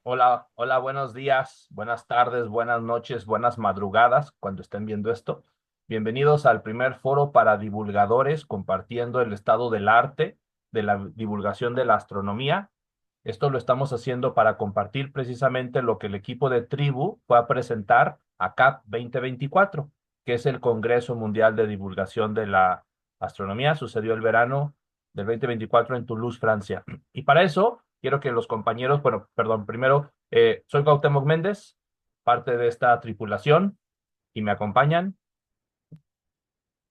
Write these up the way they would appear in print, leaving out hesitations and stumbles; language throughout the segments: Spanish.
Hola, hola, buenos días, buenas tardes, buenas noches, buenas madrugadas cuando estén viendo esto. Bienvenidos al primer foro para divulgadores compartiendo el estado del arte, de la divulgación de la astronomía. Esto lo estamos haciendo para compartir precisamente lo que el equipo de Tribu fue a presentar a CAP 2024, que es el Congreso Mundial de Divulgación de la Astronomía. Sucedió el verano del 2024 en Toulouse, Francia. Y para eso quiero que los compañeros, bueno, perdón, primero, soy Cuauhtémoc Méndez, parte de esta tripulación, y me acompañan.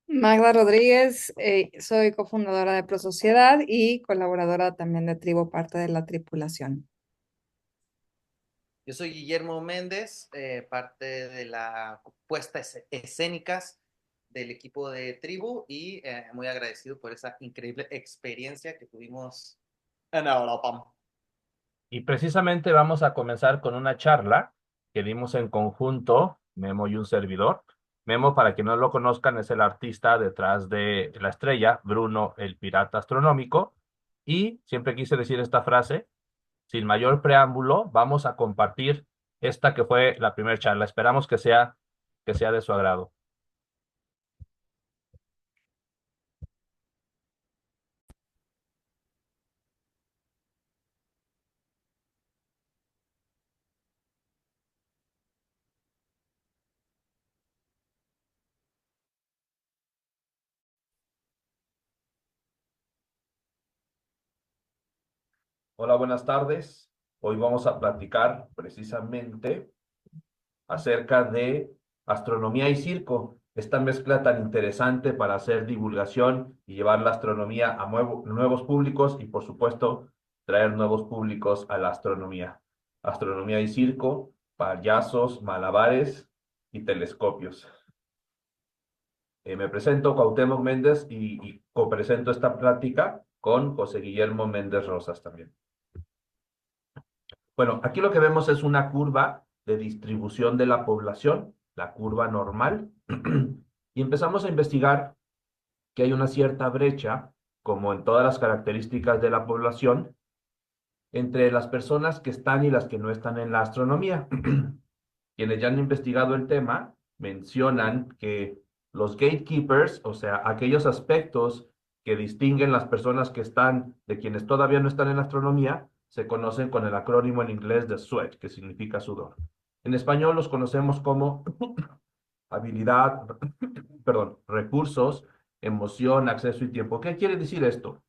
Magda Rodríguez, soy cofundadora de ProSociedad y colaboradora también de Tribu, parte de la tripulación. Yo soy Guillermo Méndez, parte de la puesta escénicas del equipo de Tribu y muy agradecido por esa increíble experiencia que tuvimos en Europa. Y precisamente vamos a comenzar con una charla que dimos en conjunto, Memo y un servidor. Memo, para quien no lo conozcan, es el artista detrás de la estrella, Bruno, el pirata astronómico. Y siempre quise decir esta frase, sin mayor preámbulo, vamos a compartir esta que fue la primera charla. Esperamos que sea de su agrado. Hola, buenas tardes. Hoy vamos a platicar precisamente acerca de astronomía y circo, esta mezcla tan interesante para hacer divulgación y llevar la astronomía a nuevos públicos y, por supuesto, traer nuevos públicos a la astronomía. Astronomía y circo, payasos, malabares y telescopios. Me presento Cuauhtémoc Méndez y copresento esta plática con José Guillermo Méndez Rosas también. Bueno, aquí lo que vemos es una curva de distribución de la población, la curva normal, y empezamos a investigar que hay una cierta brecha, como en todas las características de la población, entre las personas que están y las que no están en la astronomía. Quienes ya han investigado el tema mencionan que los gatekeepers, o sea, aquellos aspectos que distinguen las personas que están de quienes todavía no están en la astronomía, se conocen con el acrónimo en inglés de SWEAT, que significa sudor. En español los conocemos como habilidad, perdón, recursos, emoción, acceso y tiempo. ¿Qué quiere decir esto?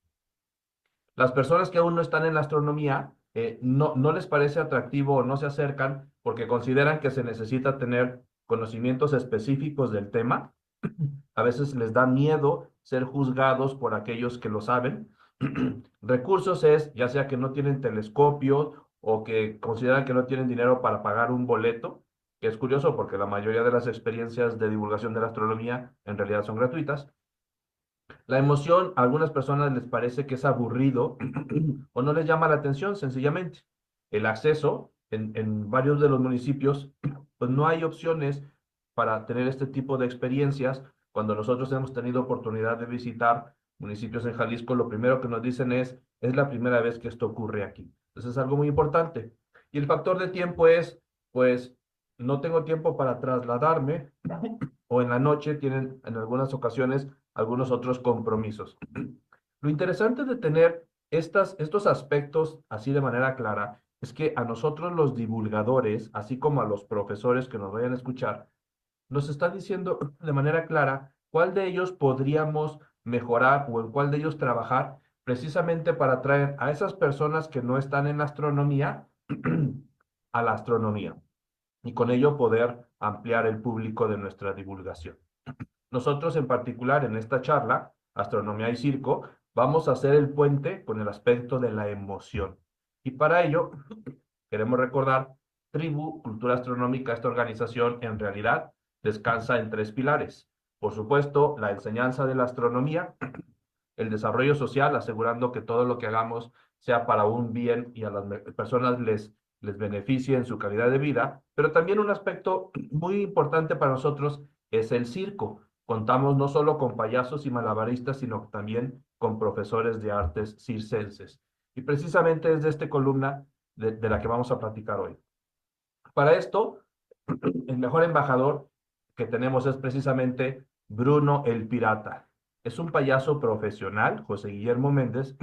Las personas que aún no están en la astronomía no les parece atractivo o no se acercan porque consideran que se necesita tener conocimientos específicos del tema. A veces les da miedo ser juzgados por aquellos que lo saben. Recursos es ya sea que no tienen telescopio o que consideran que no tienen dinero para pagar un boleto, que es curioso porque la mayoría de las experiencias de divulgación de la astronomía en realidad son gratuitas. La emoción a algunas personas les parece que es aburrido o no les llama la atención, sencillamente. El acceso en varios de los municipios, pues no hay opciones para tener este tipo de experiencias. Cuando nosotros hemos tenido oportunidad de visitar municipios en Jalisco, lo primero que nos dicen es la primera vez que esto ocurre aquí. Entonces es algo muy importante. Y el factor de tiempo es, pues, no tengo tiempo para trasladarme o en la noche tienen en algunas ocasiones algunos otros compromisos. Lo interesante de tener estos aspectos así de manera clara es que a nosotros los divulgadores, así como a los profesores que nos vayan a escuchar, nos está diciendo de manera clara cuál de ellos podríamos mejorar o en cuál de ellos trabajar precisamente para atraer a esas personas que no están en la astronomía a la astronomía y con ello poder ampliar el público de nuestra divulgación. Nosotros en particular en esta charla, Astronomía y Circo, vamos a hacer el puente con el aspecto de la emoción. Y para ello, queremos recordar, Tribu, Cultura Astronómica, esta organización en realidad descansa en tres pilares. Por supuesto, la enseñanza de la astronomía, el desarrollo social, asegurando que todo lo que hagamos sea para un bien y a las personas les beneficie en su calidad de vida, pero también un aspecto muy importante para nosotros es el circo. Contamos no solo con payasos y malabaristas, sino también con profesores de artes circenses. Y precisamente es de esta columna de la que vamos a platicar hoy. Para esto, el mejor embajador que tenemos es precisamente Bruno el Pirata. Es un payaso profesional, José Guillermo Méndez,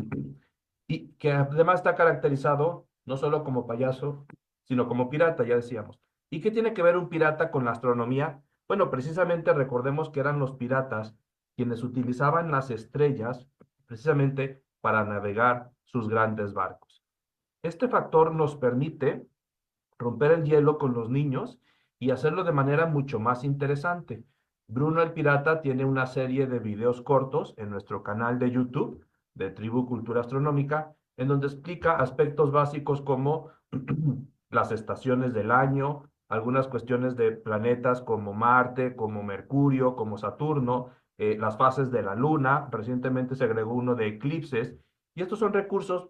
y que además está caracterizado no solo como payaso, sino como pirata, ya decíamos. ¿Y qué tiene que ver un pirata con la astronomía? Bueno, precisamente recordemos que eran los piratas quienes utilizaban las estrellas precisamente para navegar sus grandes barcos. Este factor nos permite romper el hielo con los niños y hacerlo de manera mucho más interesante. Bruno el Pirata tiene una serie de videos cortos en nuestro canal de YouTube de Tribu Cultura Astronómica, en donde explica aspectos básicos como las estaciones del año, algunas cuestiones de planetas como Marte, como Mercurio, como Saturno, las fases de la Luna. Recientemente se agregó uno de eclipses, y estos son recursos,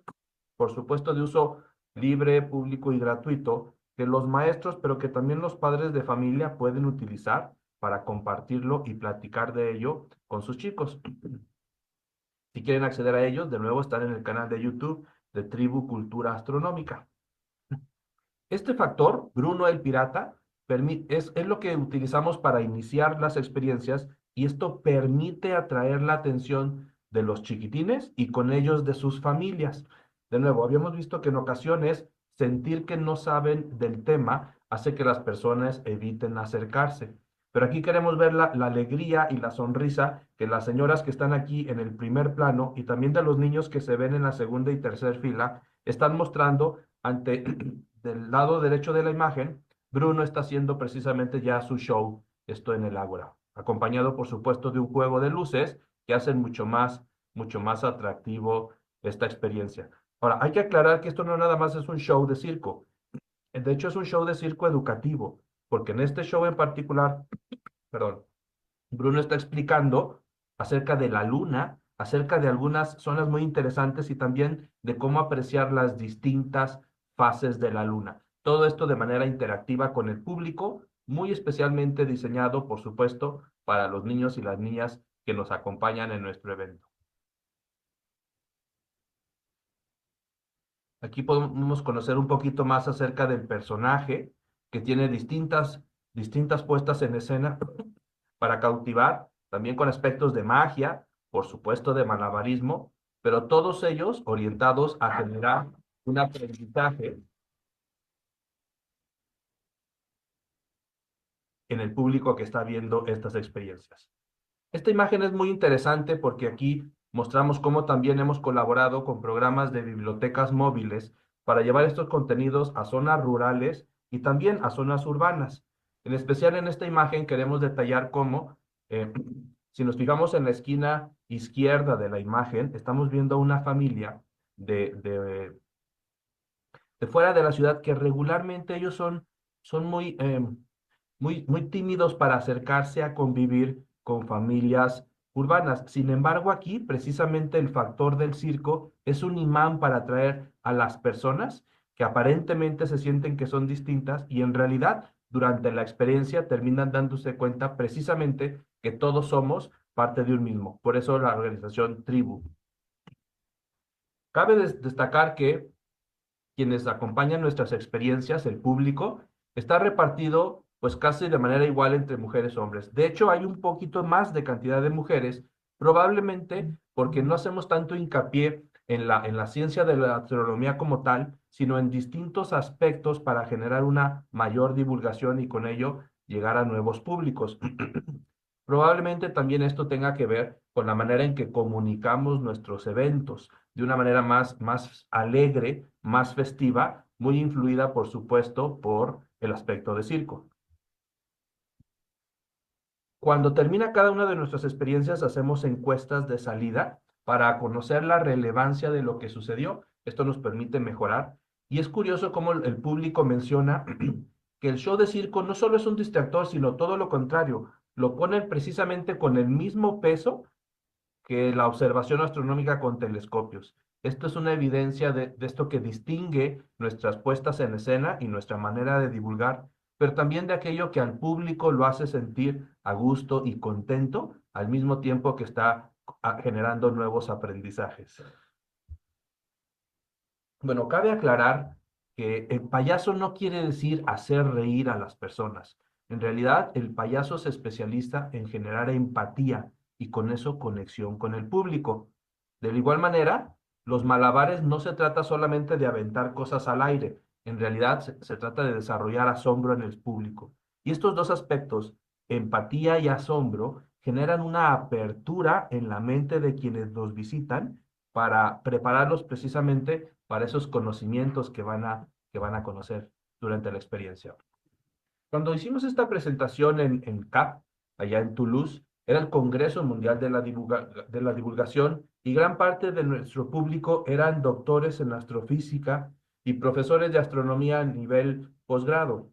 por supuesto, de uso libre, público y gratuito, que los maestros, pero que también los padres de familia pueden utilizar para compartirlo y platicar de ello con sus chicos. Si quieren acceder a ellos, de nuevo están en el canal de YouTube de Tribu Cultura Astronómica. Este factor, Bruno el Pirata, es lo que utilizamos para iniciar las experiencias, y esto permite atraer la atención de los chiquitines y con ellos de sus familias. De nuevo, habíamos visto que en ocasiones sentir que no saben del tema hace que las personas eviten acercarse. Pero aquí queremos ver la alegría y la sonrisa que las señoras que están aquí en el primer plano y también de los niños que se ven en la segunda y tercera fila están mostrando ante del lado derecho de la imagen. Bruno está haciendo precisamente ya su show, esto en el Ágora, acompañado por supuesto de un juego de luces que hacen mucho más atractivo esta experiencia. Ahora, hay que aclarar que esto no nada más es un show de circo, de hecho es un show de circo educativo, porque en este show en particular, perdón, Bruno está explicando acerca de la luna, acerca de algunas zonas muy interesantes y también de cómo apreciar las distintas fases de la luna. Todo esto de manera interactiva con el público, muy especialmente diseñado, por supuesto, para los niños y las niñas que nos acompañan en nuestro evento. Aquí podemos conocer un poquito más acerca del personaje que tiene distintas puestas en escena para cautivar, también con aspectos de magia, por supuesto de malabarismo, pero todos ellos orientados a generar un aprendizaje en el público que está viendo estas experiencias. Esta imagen es muy interesante porque aquí mostramos cómo también hemos colaborado con programas de bibliotecas móviles para llevar estos contenidos a zonas rurales y también a zonas urbanas. En especial en esta imagen queremos detallar cómo, si nos fijamos en la esquina izquierda de la imagen, estamos viendo a una familia de, de, de fuera de la ciudad que regularmente ellos son muy tímidos para acercarse a convivir con familias urbanas. Sin embargo, aquí precisamente el factor del circo es un imán para atraer a las personas que aparentemente se sienten que son distintas y en realidad durante la experiencia terminan dándose cuenta precisamente que todos somos parte de un mismo. Por eso la organización Tribu. Cabe destacar que quienes acompañan nuestras experiencias, el público, está repartido pues casi de manera igual entre mujeres y hombres. De hecho, hay un poquito más de cantidad de mujeres, probablemente porque no hacemos tanto hincapié en la ciencia de la astronomía como tal, sino en distintos aspectos para generar una mayor divulgación y con ello llegar a nuevos públicos. Probablemente también esto tenga que ver con la manera en que comunicamos nuestros eventos de una manera más alegre, más festiva, muy influida, por supuesto, por el aspecto de circo. Cuando termina cada una de nuestras experiencias, hacemos encuestas de salida para conocer la relevancia de lo que sucedió. Esto nos permite mejorar. Y es curioso cómo el público menciona que el show de circo no solo es un distractor, sino todo lo contrario. Lo ponen precisamente con el mismo peso que la observación astronómica con telescopios. Esto es una evidencia de esto que distingue nuestras puestas en escena y nuestra manera de divulgar pero también de aquello que al público lo hace sentir a gusto y contento, al mismo tiempo que está generando nuevos aprendizajes. Bueno, cabe aclarar que el payaso no quiere decir hacer reír a las personas. En realidad, el payaso se especializa en generar empatía y con eso conexión con el público. De igual manera, los malabares no se trata solamente de aventar cosas al aire, en realidad se trata de desarrollar asombro en el público. Y estos dos aspectos, empatía y asombro, generan una apertura en la mente de quienes los visitan para prepararlos precisamente para esos conocimientos que van a conocer durante la experiencia. Cuando hicimos esta presentación en CAP, allá en Toulouse, era el Congreso Mundial de de la Divulgación y gran parte de nuestro público eran doctores en astrofísica y profesores de astronomía a nivel posgrado.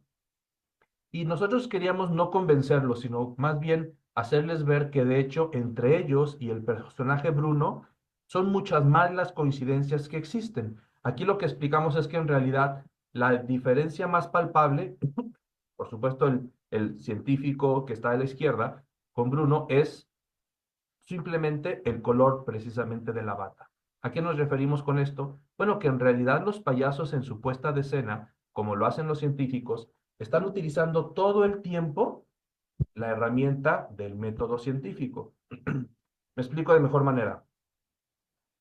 Y nosotros queríamos no convencerlos, sino más bien hacerles ver que de hecho entre ellos y el personaje Bruno son muchas más las coincidencias que existen. Aquí lo que explicamos es que en realidad la diferencia más palpable, por supuesto el científico que está a la izquierda, con Bruno, es simplemente el color precisamente de la bata. ¿A qué nos referimos con esto? Bueno, que en realidad los payasos en su puesta de escena, como lo hacen los científicos, están utilizando todo el tiempo la herramienta del método científico. Me explico de mejor manera.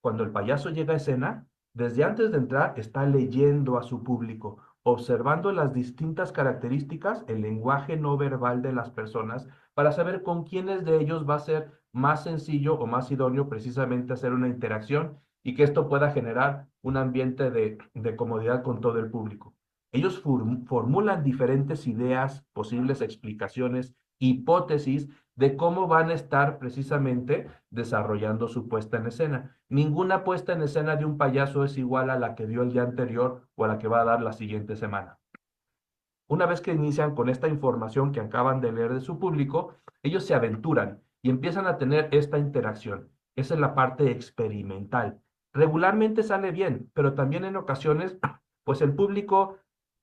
Cuando el payaso llega a escena, desde antes de entrar está leyendo a su público, observando las distintas características, el lenguaje no verbal de las personas, para saber con quiénes de ellos va a ser más sencillo o más idóneo precisamente hacer una interacción y que esto pueda generar un ambiente de comodidad con todo el público. Ellos formulan diferentes ideas, posibles explicaciones, hipótesis de cómo van a estar precisamente desarrollando su puesta en escena. Ninguna puesta en escena de un payaso es igual a la que dio el día anterior o a la que va a dar la siguiente semana. Una vez que inician con esta información que acaban de leer de su público, ellos se aventuran y empiezan a tener esta interacción. Esa es la parte experimental. Regularmente sale bien, pero también en ocasiones, pues el público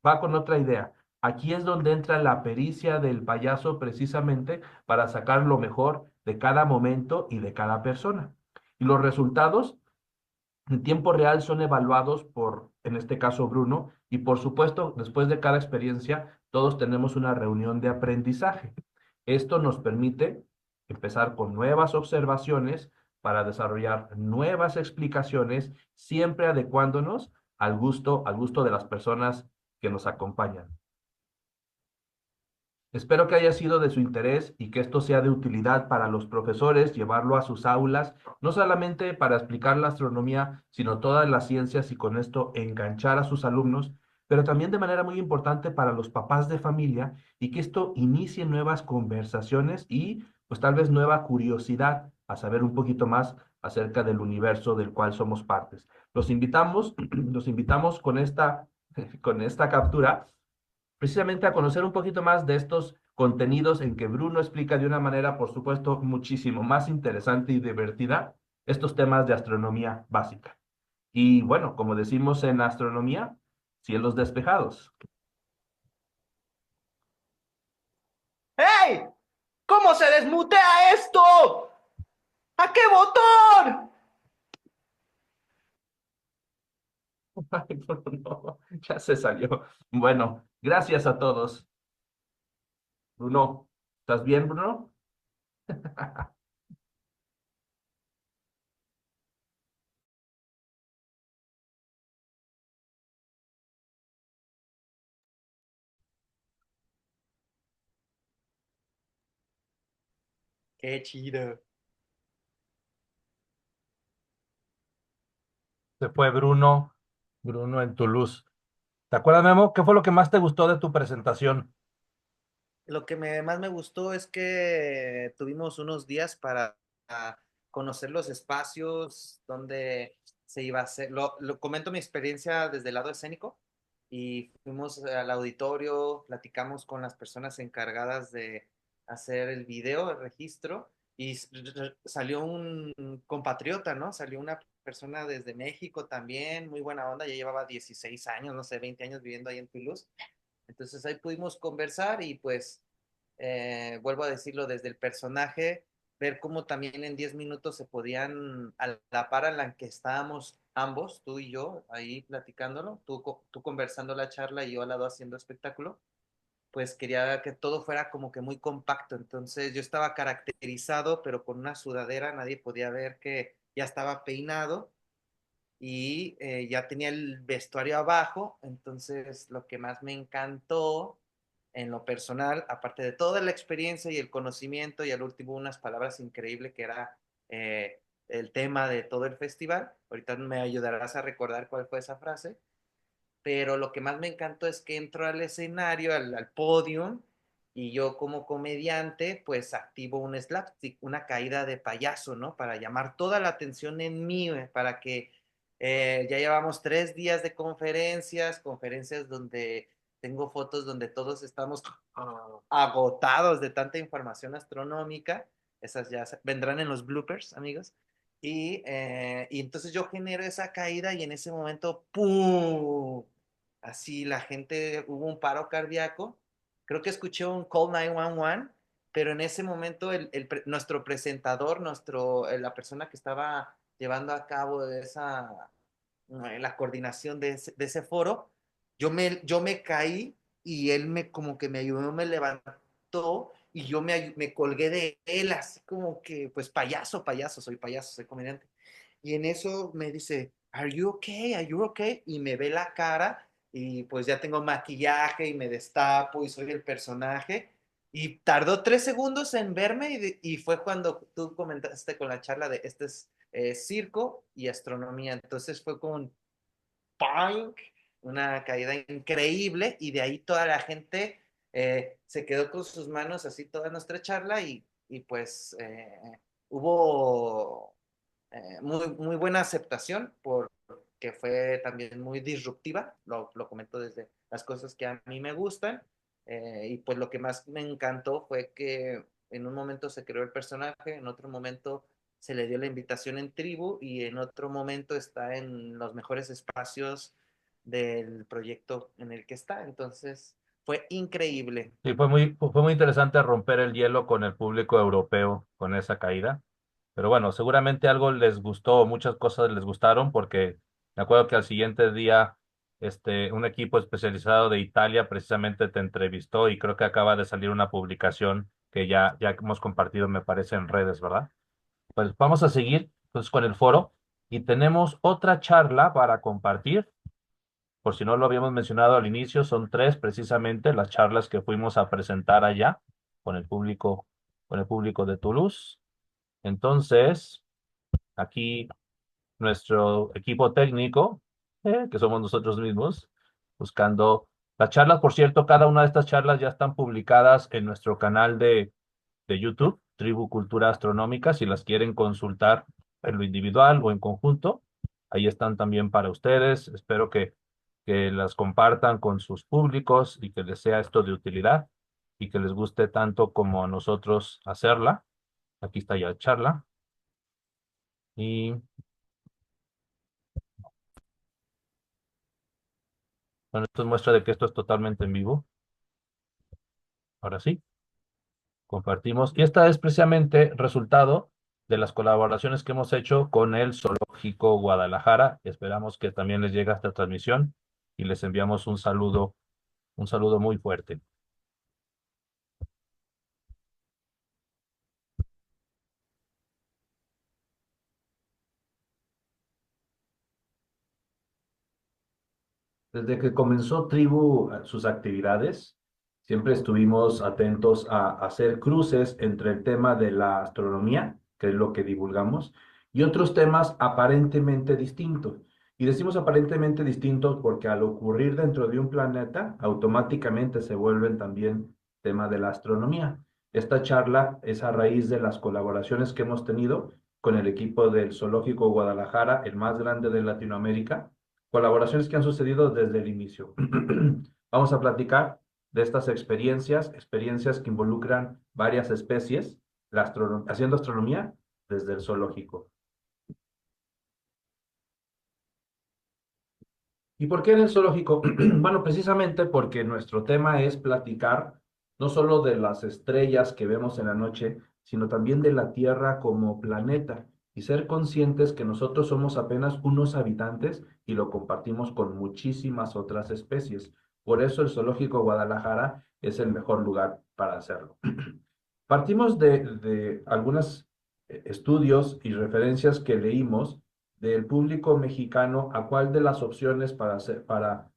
va con otra idea. Aquí es donde entra la pericia del payaso precisamente para sacar lo mejor de cada momento y de cada persona. Y los resultados en tiempo real son evaluados por, en este caso, Bruno, y por supuesto, después de cada experiencia, todos tenemos una reunión de aprendizaje. Esto nos permite empezar con nuevas observaciones para desarrollar nuevas explicaciones, siempre adecuándonos al gusto de las personas que nos acompañan. Espero que haya sido de su interés y que esto sea de utilidad para los profesores, llevarlo a sus aulas, no solamente para explicar la astronomía, sino todas las ciencias y con esto enganchar a sus alumnos, pero también de manera muy importante para los papás de familia y que esto inicie nuevas conversaciones y pues tal vez nueva curiosidad a saber un poquito más acerca del universo del cual somos partes. Los invitamos con esta captura precisamente a conocer un poquito más de estos contenidos en que Bruno explica de una manera, por supuesto, muchísimo más interesante y divertida estos temas de astronomía básica. Y bueno, como decimos en astronomía, cielos despejados. ¡Hey! ¿Cómo se desmutea esto? ¿A qué botón? Ay, Bruno, ya se salió. Bueno, gracias a todos. Bruno, ¿estás bien, Bruno? Qué chido. Se fue Bruno, Bruno en Toulouse. ¿Te acuerdas, Memo? ¿Qué fue lo que más te gustó de tu presentación? Lo que más me gustó es que tuvimos unos días para conocer los espacios donde se iba a hacer. Comento mi experiencia desde el lado escénico y fuimos al auditorio, platicamos con las personas encargadas de hacer el video, el registro, y salió un compatriota, ¿no? Salió una persona desde México también, muy buena onda, ya llevaba 16 años, no sé, 20 años viviendo ahí en Toulouse Entonces ahí pudimos conversar y pues vuelvo a decirlo desde el personaje, ver cómo también en 10 minutos se podían, a la par en la que estábamos ambos, tú y yo, ahí platicándolo, tú conversando la charla y yo al lado haciendo espectáculo, pues quería que todo fuera como que muy compacto. Entonces yo estaba caracterizado, pero con una sudadera, nadie podía ver que ya estaba peinado y ya tenía el vestuario abajo. Entonces lo que más me encantó en lo personal, aparte de toda la experiencia y el conocimiento, y al último unas palabras increíbles que era el tema de todo el festival. Ahorita me ayudarás a recordar cuál fue esa frase, pero lo que más me encantó es que entro al escenario, al podio, y yo como comediante, pues activo un slapstick, una caída de payaso, ¿no? Para llamar toda la atención en mí, para que ya llevamos 3 días de conferencias, conferencias donde tengo fotos donde todos estamos agotados de tanta información astronómica. Esas ya vendrán en los bloopers, amigos. Y entonces yo genero esa caída y en ese momento, ¡pum! Así la gente, hubo un paro cardíaco. Creo que escuché un call 911, pero en ese momento nuestro presentador, la persona que estaba llevando a cabo la coordinación de ese foro, yo me caí y él como que me ayudó, me levantó y yo me colgué de él, así como que, pues payaso, soy comediante. Y en eso me dice, ¿Are you okay? ¿Are you okay? Y me ve la cara y pues ya tengo maquillaje y me destapo y soy el personaje. Y tardó 3 segundos en verme y fue cuando tú comentaste con la charla de este es circo y astronomía. Entonces fue con punk, una caída increíble y de ahí toda la gente se quedó con sus manos así toda nuestra charla y pues hubo muy, muy buena aceptación porque fue también muy disruptiva, lo comento desde las cosas que a mí me gustan, y pues lo que más me encantó fue que en un momento se creó el personaje, en otro momento se le dio la invitación en tribu y en otro momento está en los mejores espacios del proyecto en el que está. Entonces fue increíble. Sí, fue muy interesante romper el hielo con el público europeo con esa caída. Pero bueno, seguramente algo les gustó, muchas cosas les gustaron, porque me acuerdo que al siguiente día, un equipo especializado de Italia precisamente te entrevistó y creo que acaba de salir una publicación que ya hemos compartido, me parece, en redes, ¿verdad? Pues vamos a seguir pues, con el foro y tenemos otra charla para compartir. Por si no lo habíamos mencionado al inicio, son tres precisamente las charlas que fuimos a presentar allá con el público de Toulouse. Entonces, aquí nuestro equipo técnico, que somos nosotros mismos, buscando las charlas. Por cierto, cada una de estas charlas ya están publicadas en nuestro canal de YouTube, Tribu Cultura Astronómica, si las quieren consultar en lo individual o en conjunto. Ahí están también para ustedes. Espero que las compartan con sus públicos y que les sea esto de utilidad y que les guste tanto como a nosotros hacerla. Aquí está ya la charla. Y bueno, esto es muestra de que esto es totalmente en vivo. Ahora sí, compartimos. Y esta es precisamente resultado de las colaboraciones que hemos hecho con el Zoológico Guadalajara. Esperamos que también les llegue esta transmisión y les enviamos un saludo muy fuerte. Desde que comenzó Tribu sus actividades, siempre estuvimos atentos a hacer cruces entre el tema de la astronomía, que es lo que divulgamos, y otros temas aparentemente distintos. Y decimos aparentemente distintos porque al ocurrir dentro de un planeta, automáticamente se vuelven también tema de la astronomía. Esta charla es a raíz de las colaboraciones que hemos tenido con el equipo del Zoológico Guadalajara, el más grande de Latinoamérica, colaboraciones que han sucedido desde el inicio. Vamos a platicar de estas experiencias que involucran varias especies, haciendo astronomía desde el zoológico. ¿Y por qué en el zoológico? Bueno, precisamente porque nuestro tema es platicar no solo de las estrellas que vemos en la noche, sino también de la Tierra como planeta y ser conscientes que nosotros somos apenas unos habitantes y lo compartimos con muchísimas otras especies. Por eso el Zoológico Guadalajara es el mejor lugar para hacerlo. Partimos de algunos estudios y referencias que leímos del público mexicano a cuál de las opciones para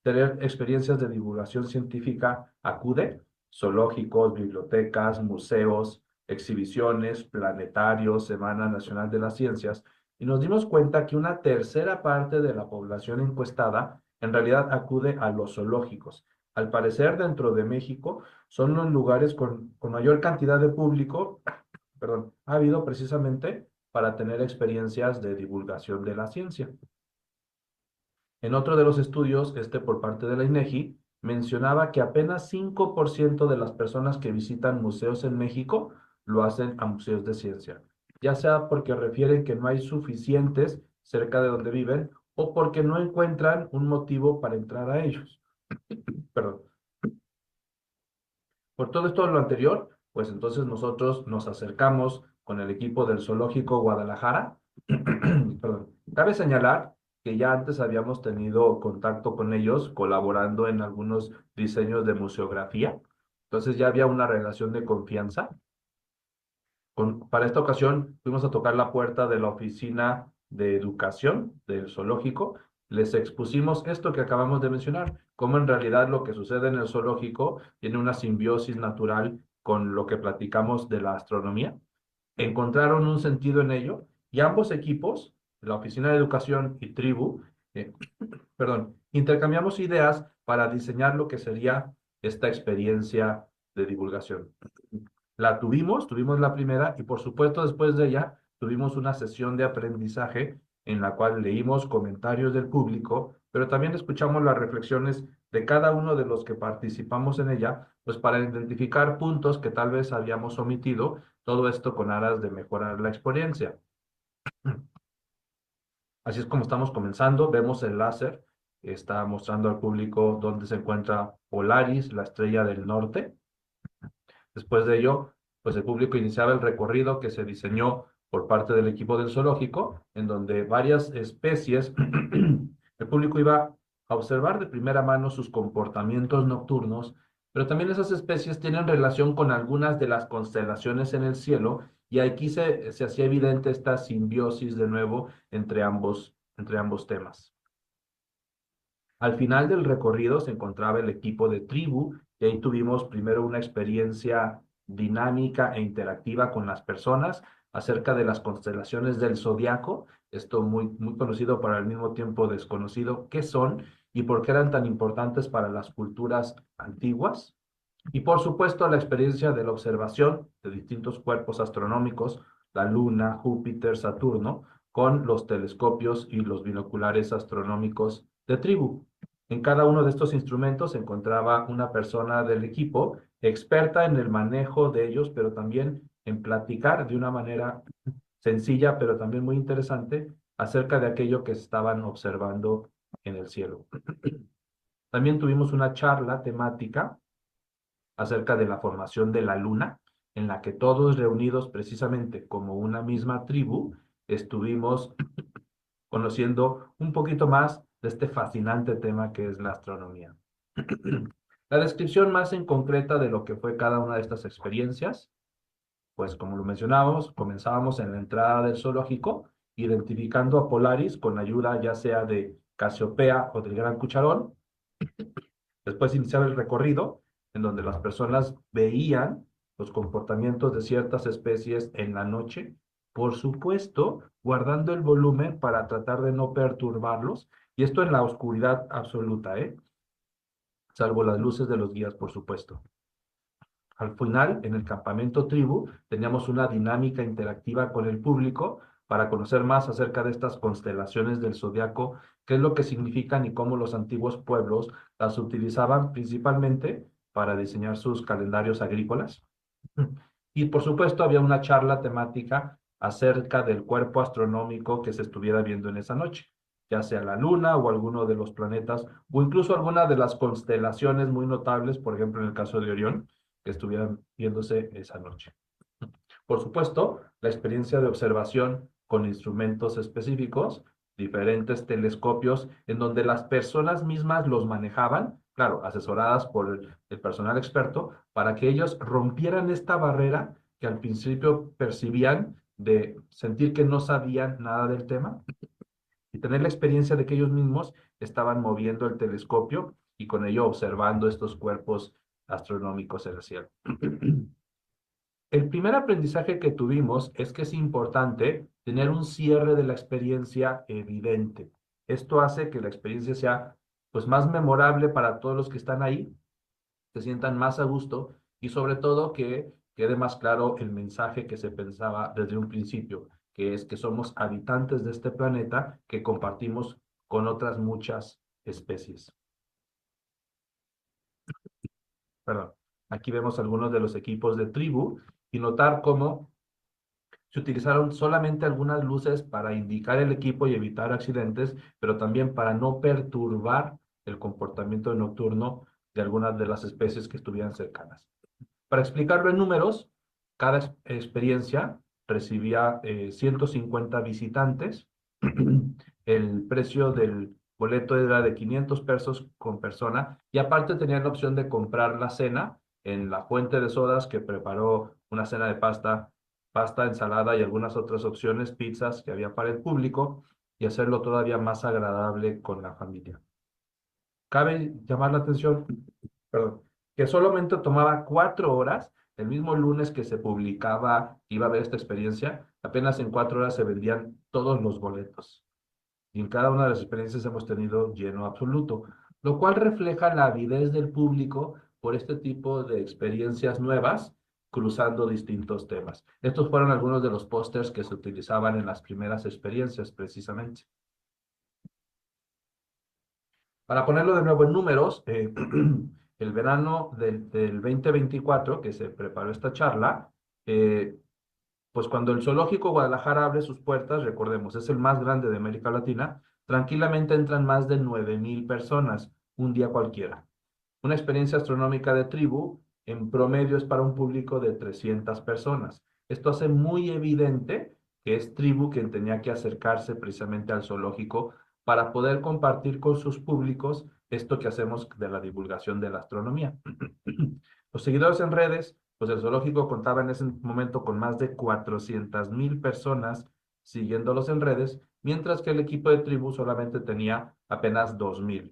tener experiencias de divulgación científica acude: zoológicos, bibliotecas, museos, exhibiciones, planetarios, Semana Nacional de las Ciencias, y nos dimos cuenta que una tercera parte de la población encuestada en realidad acude a los zoológicos. Al parecer, dentro de México son los lugares con mayor cantidad de público, perdón, ha habido precisamente para tener experiencias de divulgación de la ciencia. En otro de los estudios, por parte de la INEGI, mencionaba que apenas 5% de las personas que visitan museos en México lo hacen a museos de ciencia, ya sea porque refieren que no hay suficientes cerca de donde viven o porque no encuentran un motivo para entrar a ellos. Perdón. Por todo esto lo anterior, pues entonces nosotros nos acercamos con el equipo del Zoológico Guadalajara. Perdón. Cabe señalar que ya antes habíamos tenido contacto con ellos colaborando en algunos diseños de museografía. Entonces ya había una relación de confianza. Para esta ocasión fuimos a tocar la puerta de la oficina de educación del zoológico. Les expusimos esto que acabamos de mencionar, cómo en realidad lo que sucede en el zoológico tiene una simbiosis natural con lo que platicamos de la astronomía. Encontraron un sentido en ello y ambos equipos, la oficina de educación y Tribu, eh, intercambiamos ideas para diseñar lo que sería esta experiencia de divulgación. La tuvimos la primera y por supuesto después de ella tuvimos una sesión de aprendizaje en la cual leímos comentarios del público, pero también escuchamos las reflexiones de cada uno de los que participamos en ella, pues para identificar puntos que tal vez habíamos omitido, todo esto con aras de mejorar la experiencia. Así es como estamos comenzando. Vemos el láser, está mostrando al público dónde se encuentra Polaris, la estrella del norte. Después de ello, pues el público iniciaba el recorrido que se diseñó por parte del equipo del zoológico, en donde varias especies, el público iba a observar de primera mano sus comportamientos nocturnos, pero también esas especies tienen relación con algunas de las constelaciones en el cielo, y aquí se hacía evidente esta simbiosis de nuevo entre ambos temas. Al final del recorrido se encontraba el equipo de Tribu y ahí tuvimos primero una experiencia dinámica e interactiva con las personas acerca de las constelaciones del zodiaco, esto muy conocido pero al mismo tiempo desconocido, qué son y por qué eran tan importantes para las culturas antiguas. Y por supuesto la experiencia de la observación de distintos cuerpos astronómicos, la Luna, Júpiter, Saturno, con los telescopios y los binoculares astronómicos de Tribu. En cada uno de estos instrumentos se encontraba una persona del equipo experta en el manejo de ellos, pero también en platicar de una manera sencilla, pero también muy interesante, acerca de aquello que estaban observando en el cielo. También tuvimos una charla temática acerca de la formación de la luna, en la que todos reunidos precisamente como una misma tribu, estuvimos conociendo un poquito más de este fascinante tema que es la astronomía. La descripción más en concreta de lo que fue cada una de estas experiencias, pues como lo mencionábamos, comenzábamos en la entrada del zoológico, identificando a Polaris con ayuda ya sea de Casiopea o del Gran Cucharón. Después iniciaba el recorrido, en donde las personas veían los comportamientos de ciertas especies en la noche, por supuesto, guardando el volumen para tratar de no perturbarlos, y esto en la oscuridad absoluta, salvo las luces de los guías, por supuesto. Al final, en el campamento Tribu, teníamos una dinámica interactiva con el público para conocer más acerca de estas constelaciones del zodiaco, qué es lo que significan y cómo los antiguos pueblos las utilizaban principalmente para diseñar sus calendarios agrícolas. Y por supuesto, había una charla temática acerca del cuerpo astronómico que se estuviera viendo en esa noche. ya sea la Luna o alguno de los planetas, o incluso alguna de las constelaciones muy notables, por ejemplo, en el caso de Orión, que estuvieran viéndose esa noche. Por supuesto, la experiencia de observación con instrumentos específicos, diferentes telescopios, en donde las personas mismas los manejaban, claro, asesoradas por el personal experto, para que ellos rompieran esta barrera que al principio percibían de sentir que no sabían nada del tema y tener la experiencia de que ellos mismos estaban moviendo el telescopio y con ello observando estos cuerpos astronómicos en el cielo. El primer aprendizaje que tuvimos es que es importante tener un cierre de la experiencia evidente. Esto hace que la experiencia sea pues más memorable para todos los que están ahí, se sientan más a gusto y sobre todo que quede más claro el mensaje que se pensaba desde un principio, que es que somos habitantes de este planeta que compartimos con otras muchas especies. Perdón. Aquí vemos algunos de los equipos de tribu y notar cómo se utilizaron solamente algunas luces para indicar el equipo y evitar accidentes, pero también para no perturbar el comportamiento nocturno de algunas de las especies que estuvieran cercanas. Para explicarlo en números, cada experiencia recibía 150 visitantes. El precio del boleto era de 500 pesos con persona y aparte tenían la opción de comprar la cena en la fuente de sodas que preparó una cena de pasta, ensalada y algunas otras opciones, pizzas que había para el público y hacerlo todavía más agradable con la familia. Cabe llamar la atención, perdón, que solamente tomaba 4 horas, el mismo lunes que se publicaba, iba a haber esta experiencia, apenas en 4 horas se vendían todos los boletos. Y en cada una de las experiencias hemos tenido lleno absoluto, lo cual refleja la avidez del público por este tipo de experiencias nuevas, cruzando distintos temas. Estos fueron algunos de los pósters que se utilizaban en las primeras experiencias, precisamente. Para ponerlo de nuevo en números, el verano del 2024 que se preparó esta charla, pues cuando el Zoológico Guadalajara abre sus puertas, recordemos, es el más grande de América Latina, tranquilamente entran más de 9,000 personas un día cualquiera. Una experiencia astronómica de tribu en promedio es para un público de 300 personas. Esto hace muy evidente que es tribu quien tenía que acercarse precisamente al zoológico para poder compartir con sus públicos esto que hacemos de la divulgación de la astronomía. Los seguidores en redes, pues el zoológico contaba en ese momento con más de 400,000 personas siguiéndolos en redes, mientras que el equipo de tribu solamente tenía apenas 2,000.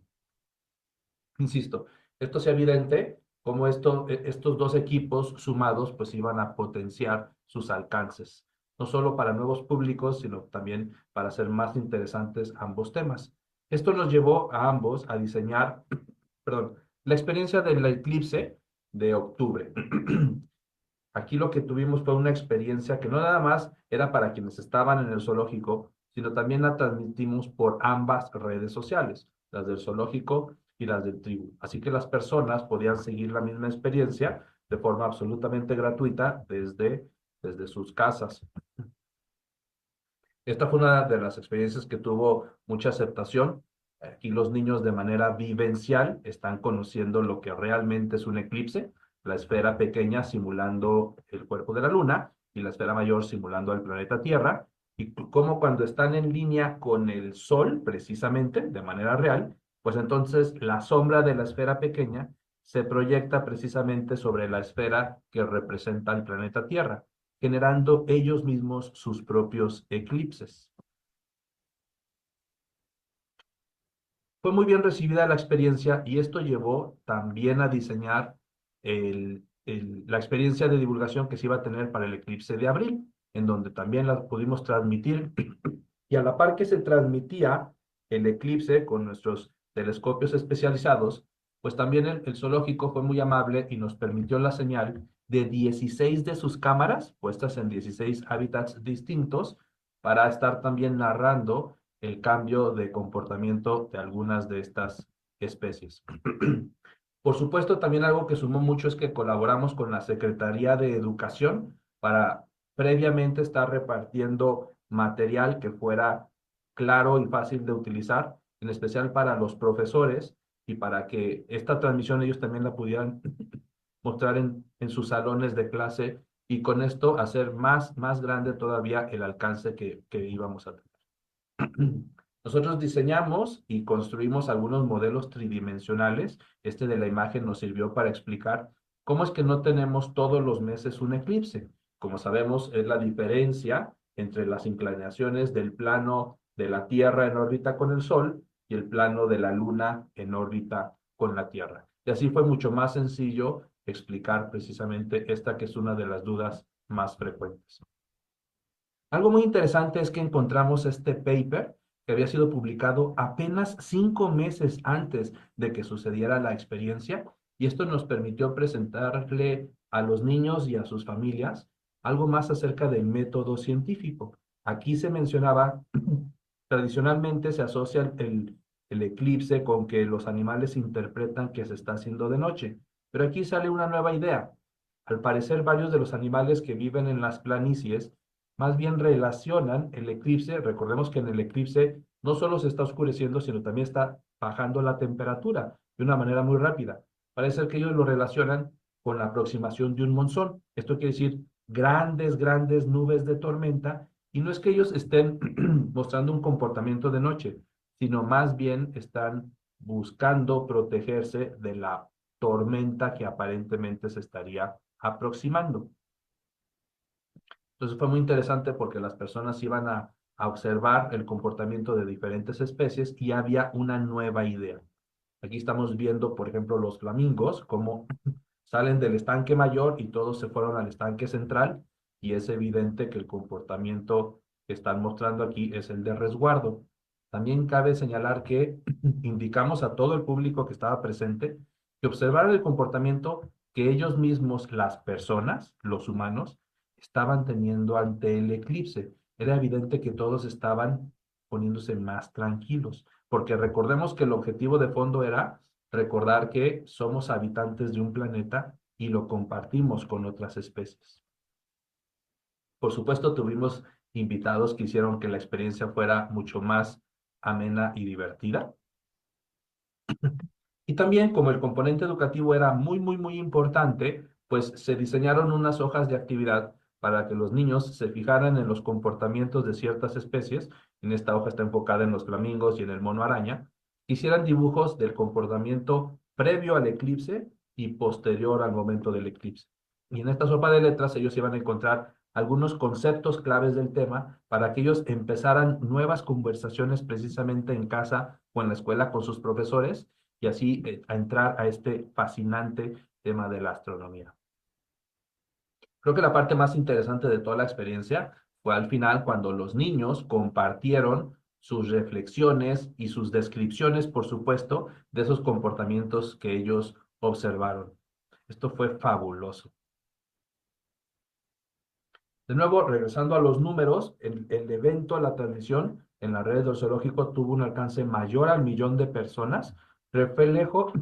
Insisto, esto es evidente como estos dos equipos sumados pues iban a potenciar sus alcances, no solo para nuevos públicos, sino también para hacer más interesantes ambos temas. Esto nos llevó a ambos a diseñar, perdón, la experiencia del eclipse de octubre. Aquí lo que tuvimos fue una experiencia que no nada más era para quienes estaban en el zoológico, sino también la transmitimos por ambas redes sociales, las del zoológico y las del tribu. Así que las personas podían seguir la misma experiencia de forma absolutamente gratuita desde sus casas. Esta fue una de las experiencias que tuvo mucha aceptación. Aquí los niños de manera vivencial están conociendo lo que realmente es un eclipse, la esfera pequeña simulando el cuerpo de la luna y la esfera mayor simulando el planeta Tierra, y cómo cuando están en línea con el Sol, precisamente, de manera real, pues entonces la sombra de la esfera pequeña se proyecta precisamente sobre la esfera que representa el planeta Tierra, generando ellos mismos sus propios eclipses. Fue muy bien recibida la experiencia y esto llevó también a diseñar la experiencia de divulgación que se iba a tener para el eclipse de abril, en donde también la pudimos transmitir y a la par que se transmitía el eclipse con nuestros telescopios especializados, pues también el zoológico fue muy amable y nos permitió la señal de 16 de sus cámaras, puestas en 16 hábitats distintos, para estar también narrando el cambio de comportamiento de algunas de estas especies. Por supuesto, también algo que sumó mucho es que colaboramos con la Secretaría de Educación para previamente estar repartiendo material que fuera claro y fácil de utilizar, en especial para los profesores y para que esta transmisión ellos también la pudieran mostrar en sus salones de clase y con esto hacer más grande todavía el alcance que íbamos a tener. Nosotros diseñamos y construimos algunos modelos tridimensionales. Este de la imagen nos sirvió para explicar cómo es que no tenemos todos los meses un eclipse. Como sabemos, es la diferencia entre las inclinaciones del plano de la Tierra en órbita con el Sol y el plano de la Luna en órbita con la Tierra. Y así fue mucho más sencillo explicar precisamente esta que es una de las dudas más frecuentes. Algo muy interesante es que encontramos este paper que había sido publicado apenas 5 meses antes de que sucediera la experiencia, y esto nos permitió presentarle a los niños y a sus familias algo más acerca del método científico. Aquí se mencionaba, tradicionalmente se asocia el eclipse con que los animales interpretan que se está haciendo de noche, pero aquí sale una nueva idea. Al parecer, varios de los animales que viven en las planicies más bien relacionan el eclipse. Recordemos que en el eclipse no solo se está oscureciendo, sino también está bajando la temperatura de una manera muy rápida. Parece ser que ellos lo relacionan con la aproximación de un monzón. Esto quiere decir grandes nubes de tormenta, y no es que ellos estén mostrando un comportamiento de noche, sino más bien están buscando protegerse de la tormenta que aparentemente se estaría aproximando. Entonces fue muy interesante porque las personas iban a observar el comportamiento de diferentes especies y había una nueva idea. Aquí estamos viendo, por ejemplo, los flamingos, cómo salen del estanque mayor y todos se fueron al estanque central, y es evidente que el comportamiento que están mostrando aquí es el de resguardo. También cabe señalar que indicamos a todo el público que estaba presente que observaran el comportamiento que ellos mismos, las personas, los humanos, estaban teniendo ante el eclipse. Era evidente que todos estaban poniéndose más tranquilos, porque recordemos que el objetivo de fondo era recordar que somos habitantes de un planeta y lo compartimos con otras especies. Por supuesto, tuvimos invitados que hicieron que la experiencia fuera mucho más amena y divertida. Y también, como el componente educativo era muy importante, pues se diseñaron unas hojas de actividad para que los niños se fijaran en los comportamientos de ciertas especies. En esta hoja está enfocada en los flamingos y en el mono araña. Hicieran dibujos del comportamiento previo al eclipse y posterior al momento del eclipse. Y en esta sopa de letras ellos iban a encontrar algunos conceptos claves del tema para que ellos empezaran nuevas conversaciones precisamente en casa o en la escuela con sus profesores, y así a entrar a este fascinante tema de la astronomía. Creo que la parte más interesante de toda la experiencia fue al final cuando los niños compartieron sus reflexiones y sus descripciones, por supuesto, de esos comportamientos que ellos observaron. Esto fue fabuloso. De nuevo, regresando a los números, el evento, la transmisión en las redes del zoológico tuvo un alcance mayor al 1.000.000 de personas, reflejo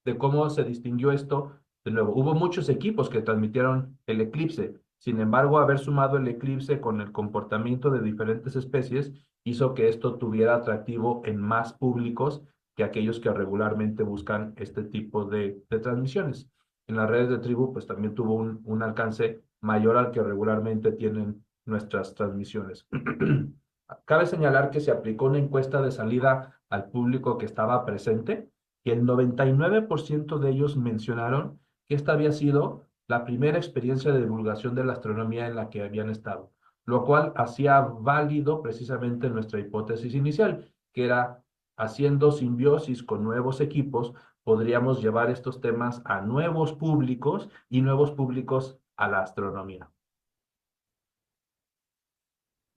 de cómo se distinguió esto. De nuevo, hubo muchos equipos que transmitieron el eclipse. Sin embargo, haber sumado el eclipse con el comportamiento de diferentes especies hizo que esto tuviera atractivo en más públicos que aquellos que regularmente buscan este tipo de transmisiones. En las redes de tribu, pues también tuvo un alcance mayor al que regularmente tienen nuestras transmisiones. Cabe señalar que se aplicó una encuesta de salida al público que estaba presente, y el 99% de ellos mencionaron que esta había sido la primera experiencia de divulgación de la astronomía en la que habían estado, lo cual hacía válido precisamente nuestra hipótesis inicial, que era haciendo simbiosis con nuevos equipos, podríamos llevar estos temas a nuevos públicos y nuevos públicos a la astronomía.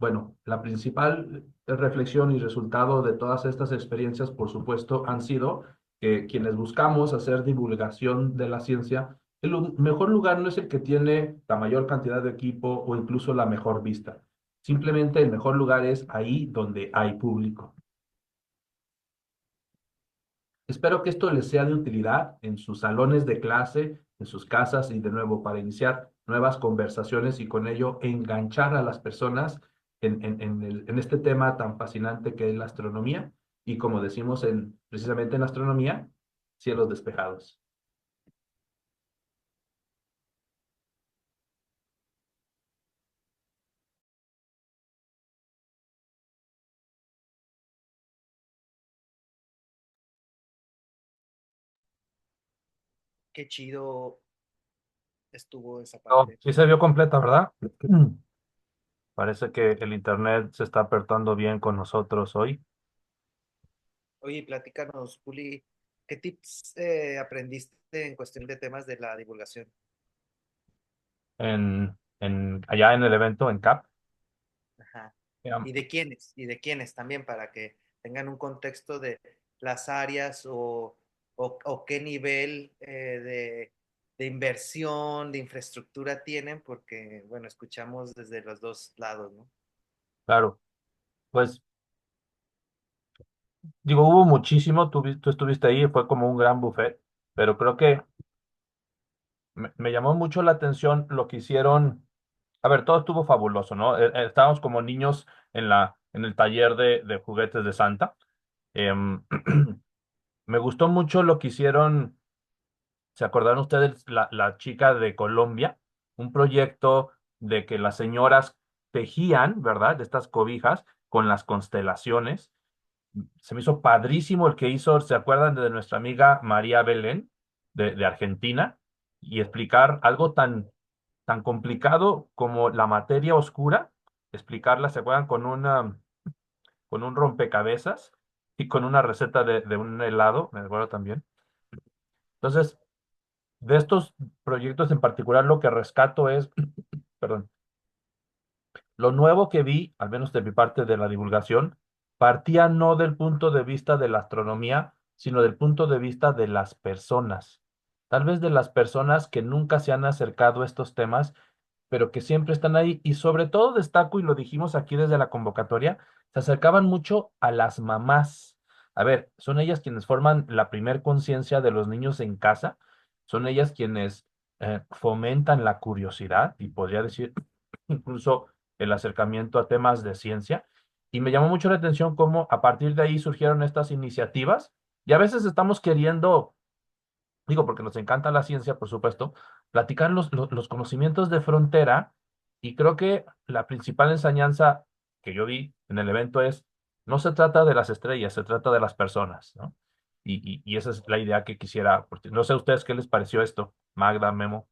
Bueno, la principal reflexión y resultado de todas estas experiencias, por supuesto, han sido que quienes buscamos hacer divulgación de la ciencia, el mejor lugar no es el que tiene la mayor cantidad de equipo o incluso la mejor vista. Simplemente el mejor lugar es ahí donde hay público. Espero que esto les sea de utilidad en sus salones de clase, en sus casas, y de nuevo para iniciar nuevas conversaciones y con ello enganchar a las personas en este tema tan fascinante que es la astronomía y como decimos precisamente en astronomía, cielos despejados. Qué chido estuvo esa Oh, parte. sí se vio completa, ¿verdad? Parece que el internet se está apertando bien con nosotros hoy. Oye, platícanos, Juli, ¿qué tips aprendiste en cuestión de temas de la divulgación? Allá en el evento en CAP. Ajá. Ya, ¿Y de quiénes? Y de quiénes también para que tengan un contexto de las áreas o qué nivel de inversión, de infraestructura tienen, porque, bueno, escuchamos desde los dos lados, ¿no? claro, pues digo, hubo muchísimo, tú estuviste ahí, fue como un gran buffet, pero creo que me llamó mucho la atención lo que hicieron. A ver, todo estuvo fabuloso, ¿no? Estábamos como niños en el taller de juguetes de Santa. Em, Me gustó mucho lo que hicieron. ¿Se acordaron ustedes la chica de Colombia? Un proyecto de que las señoras tejían, ¿verdad? De estas cobijas con las constelaciones. Se me hizo padrísimo el que hizo, ¿se acuerdan de nuestra amiga María Belén de Argentina? Y explicar algo tan complicado como la materia oscura, explicarla, ¿se acuerdan? Con un rompecabezas y con una receta de un helado, me acuerdo también. Entonces, de estos proyectos en particular, lo que rescato es, perdón, lo nuevo que vi, al menos de mi parte de la divulgación, partía no del punto de vista de la astronomía, sino del punto de vista de las personas. Tal vez de las personas que nunca se han acercado a estos temas, pero que siempre están ahí. Y sobre todo destaco, y lo dijimos aquí desde la convocatoria, se acercaban mucho a las mamás. A ver, son ellas quienes forman la primer conciencia de los niños en casa, son ellas quienes fomentan la curiosidad y podría decir incluso el acercamiento a temas de ciencia. Y me llamó mucho la atención cómo a partir de ahí surgieron estas iniciativas. Y a veces estamos queriendo, digo, porque nos encanta la ciencia, por supuesto, platicar los conocimientos de frontera. Y creo que la principal enseñanza que yo vi en el evento es, no se trata de las estrellas, se trata de las personas, ¿no? Y esa es la idea que quisiera. No sé a ustedes qué les pareció esto, Magda, Memo.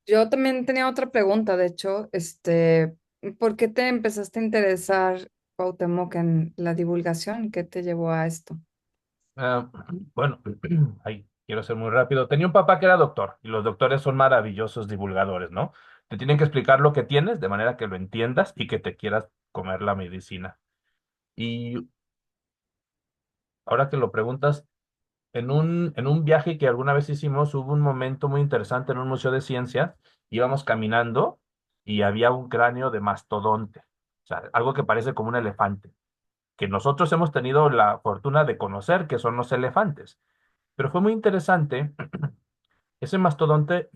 Yo también tenía otra pregunta, de hecho, ¿por qué te empezaste a interesar, Cuauhtémoc, en la divulgación? ¿Qué te llevó a esto? Ah, bueno, ahí quiero ser muy rápido. Tenía un papá que era doctor y los doctores son maravillosos divulgadores, ¿no? Te tienen que explicar lo que tienes de manera que lo entiendas y que te quieras comer la medicina. Y ahora que lo preguntas, en un viaje que alguna vez hicimos, hubo un momento muy interesante en un museo de ciencias. Íbamos caminando y había un cráneo de mastodonte, o sea, algo que parece como un elefante, que nosotros hemos tenido la fortuna de conocer que son los elefantes. Pero fue muy interesante. Ese mastodonte,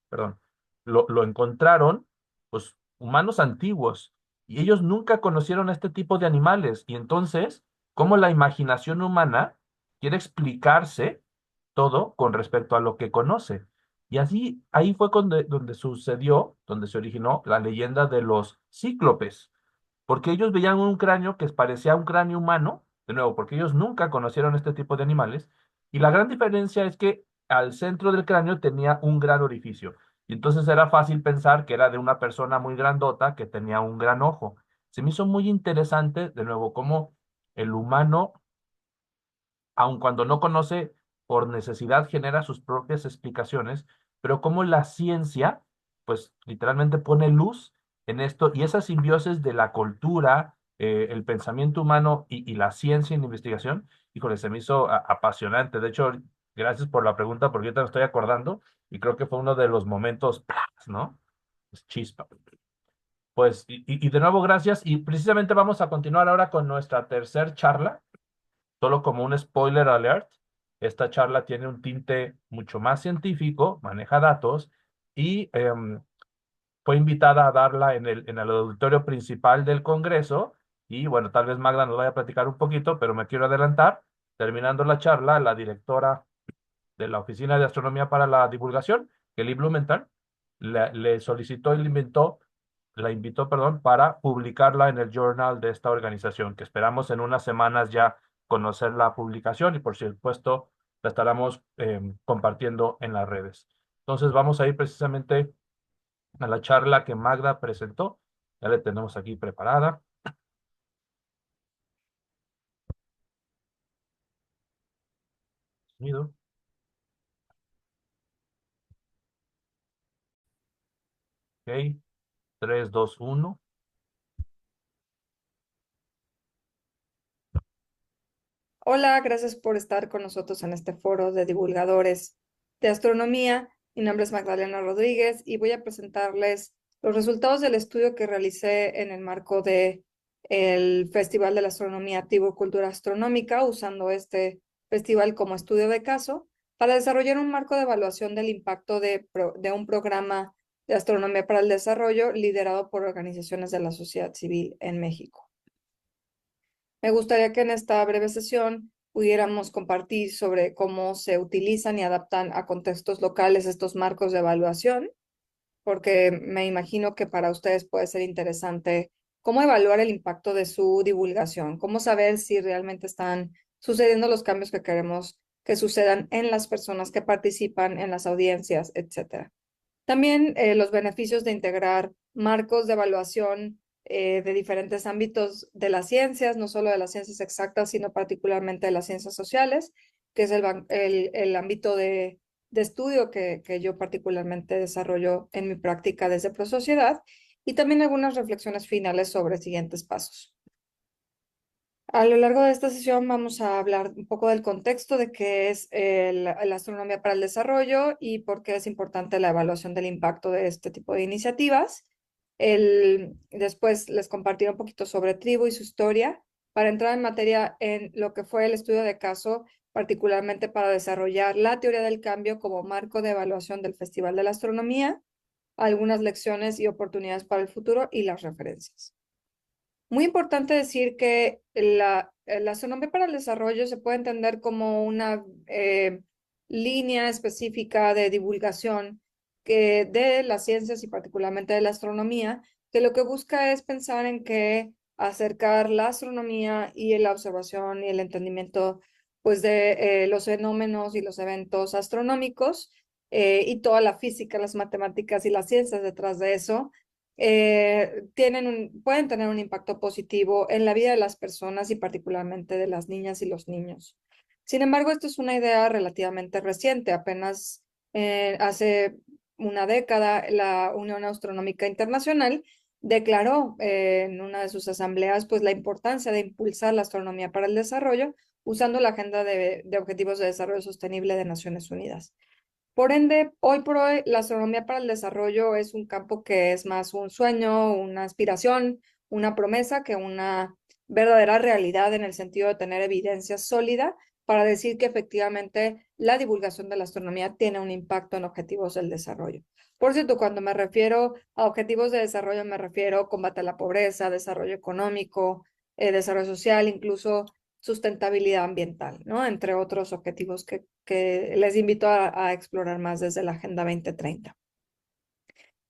perdón, lo encontraron, pues, humanos antiguos, y ellos nunca conocieron este tipo de animales. Y entonces, cómo la imaginación humana quiere explicarse todo con respecto a lo que conoce. Y así, ahí fue donde sucedió, donde se originó la leyenda de los cíclopes, porque ellos veían un cráneo que parecía un cráneo humano, de nuevo, porque ellos nunca conocieron este tipo de animales, y la gran diferencia es que al centro del cráneo tenía un gran orificio, y entonces era fácil pensar que era de una persona muy grandota que tenía un gran ojo. Se me hizo muy interesante, de nuevo, cómo el humano, aun cuando no conoce, por necesidad genera sus propias explicaciones, pero cómo la ciencia, pues literalmente pone luz en esto y esa simbiosis de la cultura, el pensamiento humano y la ciencia en investigación, híjole, se me hizo apasionante. De hecho, gracias por la pregunta, porque ahorita me estoy acordando y creo que fue uno de los momentos, ¡plas!, ¿no? Es chispa. Pues, y de nuevo, gracias. Y precisamente vamos a continuar ahora con nuestra tercer charla. Solo como un spoiler alert, esta charla tiene un tinte mucho más científico, maneja datos y fue invitada a darla en el auditorio principal del Congreso. Y bueno, tal vez Magda nos vaya a platicar un poquito, pero me quiero adelantar. Terminando la charla, la directora de la Oficina de Astronomía para la Divulgación, Kelly Blumenthal, le solicitó y la invitó, perdón, para publicarla en el journal de esta organización, que esperamos en unas semanas ya conocer la publicación y por supuesto la estaremos compartiendo en las redes. Entonces vamos a ir precisamente a la charla que Magda presentó. Ya la tenemos aquí preparada. Sonido. Ok, 3, 2, 1. Hola, gracias por estar con nosotros en este foro de divulgadores de astronomía. Mi nombre es Magdalena Rodríguez y voy a presentarles los resultados del estudio que realicé en el marco de el Festival de la Astronomía Tivo Cultura Astronómica, usando este festival como estudio de caso para desarrollar un marco de evaluación del impacto de un programa de astronomía para el desarrollo liderado por organizaciones de la sociedad civil en México. Me gustaría que en esta breve sesión pudiéramos compartir sobre cómo se utilizan y adaptan a contextos locales estos marcos de evaluación, porque me imagino que para ustedes puede ser interesante cómo evaluar el impacto de su divulgación, cómo saber si realmente están sucediendo los cambios que queremos que sucedan en las personas que participan, en las audiencias, etcétera. También los beneficios de integrar marcos de evaluación de diferentes ámbitos de las ciencias, no solo de las ciencias exactas, sino particularmente de las ciencias sociales, que es el ámbito de estudio que yo particularmente desarrollo en mi práctica desde ProSociedad, y también algunas reflexiones finales sobre siguientes pasos. A lo largo de esta sesión vamos a hablar un poco del contexto de qué es la astronomía para el desarrollo y por qué es importante la evaluación del impacto de este tipo de iniciativas. Después les compartiré un poquito sobre Tribu y su historia para entrar en materia en lo que fue el estudio de caso, particularmente para desarrollar la teoría del cambio como marco de evaluación del Festival de la Astronomía, algunas lecciones y oportunidades para el futuro y las referencias. Muy importante decir que la astronomía para el desarrollo se puede entender como una línea específica de divulgación de las ciencias y particularmente de la astronomía, que lo que busca es pensar en que acercar la astronomía y la observación y el entendimiento pues, de los fenómenos y los eventos astronómicos y toda la física, las matemáticas y las ciencias detrás de eso pueden tener un impacto positivo en la vida de las personas y particularmente de las niñas y los niños. Sin embargo, esto es una idea relativamente reciente. Apenas hace una década, la Unión Astronómica Internacional declaró en una de sus asambleas pues, la importancia de impulsar la astronomía para el desarrollo usando la Agenda de Objetivos de Desarrollo Sostenible de Naciones Unidas. Por ende, hoy por hoy, la astronomía para el desarrollo es un campo que es más un sueño, una aspiración, una promesa que una verdadera realidad en el sentido de tener evidencia sólida para decir que efectivamente la divulgación de la astronomía tiene un impacto en objetivos del desarrollo. Por cierto, cuando me refiero a objetivos de desarrollo, me refiero a combate a la pobreza, desarrollo económico, desarrollo social, incluso sustentabilidad ambiental, ¿no? Entre otros objetivos que les invito a explorar más desde la Agenda 2030.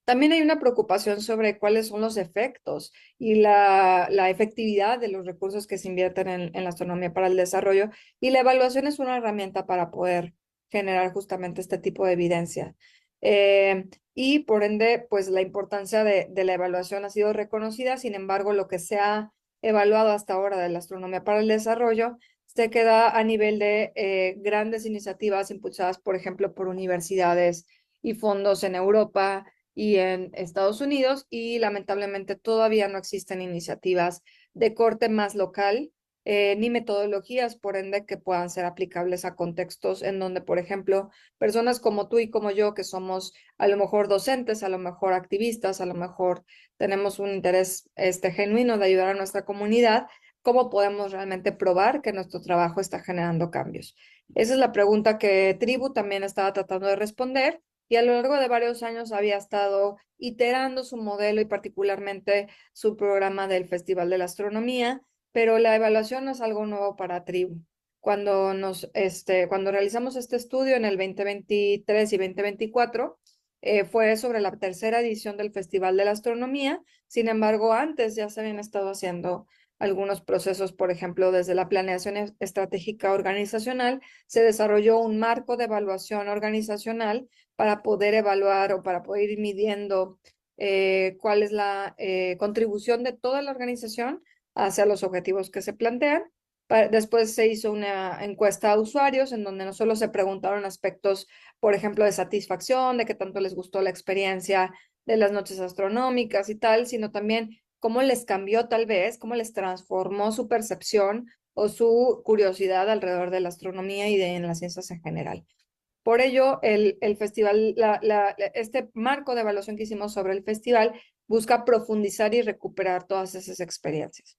También hay una preocupación sobre cuáles son los efectos y la efectividad de los recursos que se invierten en la astronomía para el desarrollo, y la evaluación es una herramienta para poder generar justamente este tipo de evidencia. Y por ende, pues la importancia de la evaluación ha sido reconocida. Sin embargo, lo que se ha evaluado hasta ahora de la astronomía para el desarrollo se queda a nivel de grandes iniciativas impulsadas, por ejemplo, por universidades y fondos en Europa y en Estados Unidos, y lamentablemente todavía no existen iniciativas de corte más local ni metodologías, por ende, que puedan ser aplicables a contextos en donde, por ejemplo, personas como tú y como yo, que somos a lo mejor docentes, a lo mejor activistas, a lo mejor tenemos un interés genuino de ayudar a nuestra comunidad, ¿cómo podemos realmente probar que nuestro trabajo está generando cambios? Esa es la pregunta que Tribu también estaba tratando de responder, y a lo largo de varios años había estado iterando su modelo y particularmente su programa del Festival de la Astronomía, pero la evaluación no es algo nuevo para Tribu. Cuando realizamos este estudio en el 2023 y 2024, fue sobre la tercera edición del Festival de la Astronomía. Sin embargo, antes ya se habían estado haciendo algunos procesos, por ejemplo, desde la planeación estratégica organizacional, se desarrolló un marco de evaluación organizacional para poder evaluar o para poder ir midiendo cuál es la contribución de toda la organización hacia los objetivos que se plantean. Después se hizo una encuesta a usuarios en donde no solo se preguntaron aspectos, por ejemplo, de satisfacción, de qué tanto les gustó la experiencia de las noches astronómicas y tal, sino también cómo les cambió tal vez, cómo les transformó su percepción o su curiosidad alrededor de la astronomía y en las ciencias en general. Por ello, el festival, este marco de evaluación que hicimos sobre el festival busca profundizar y recuperar todas esas experiencias.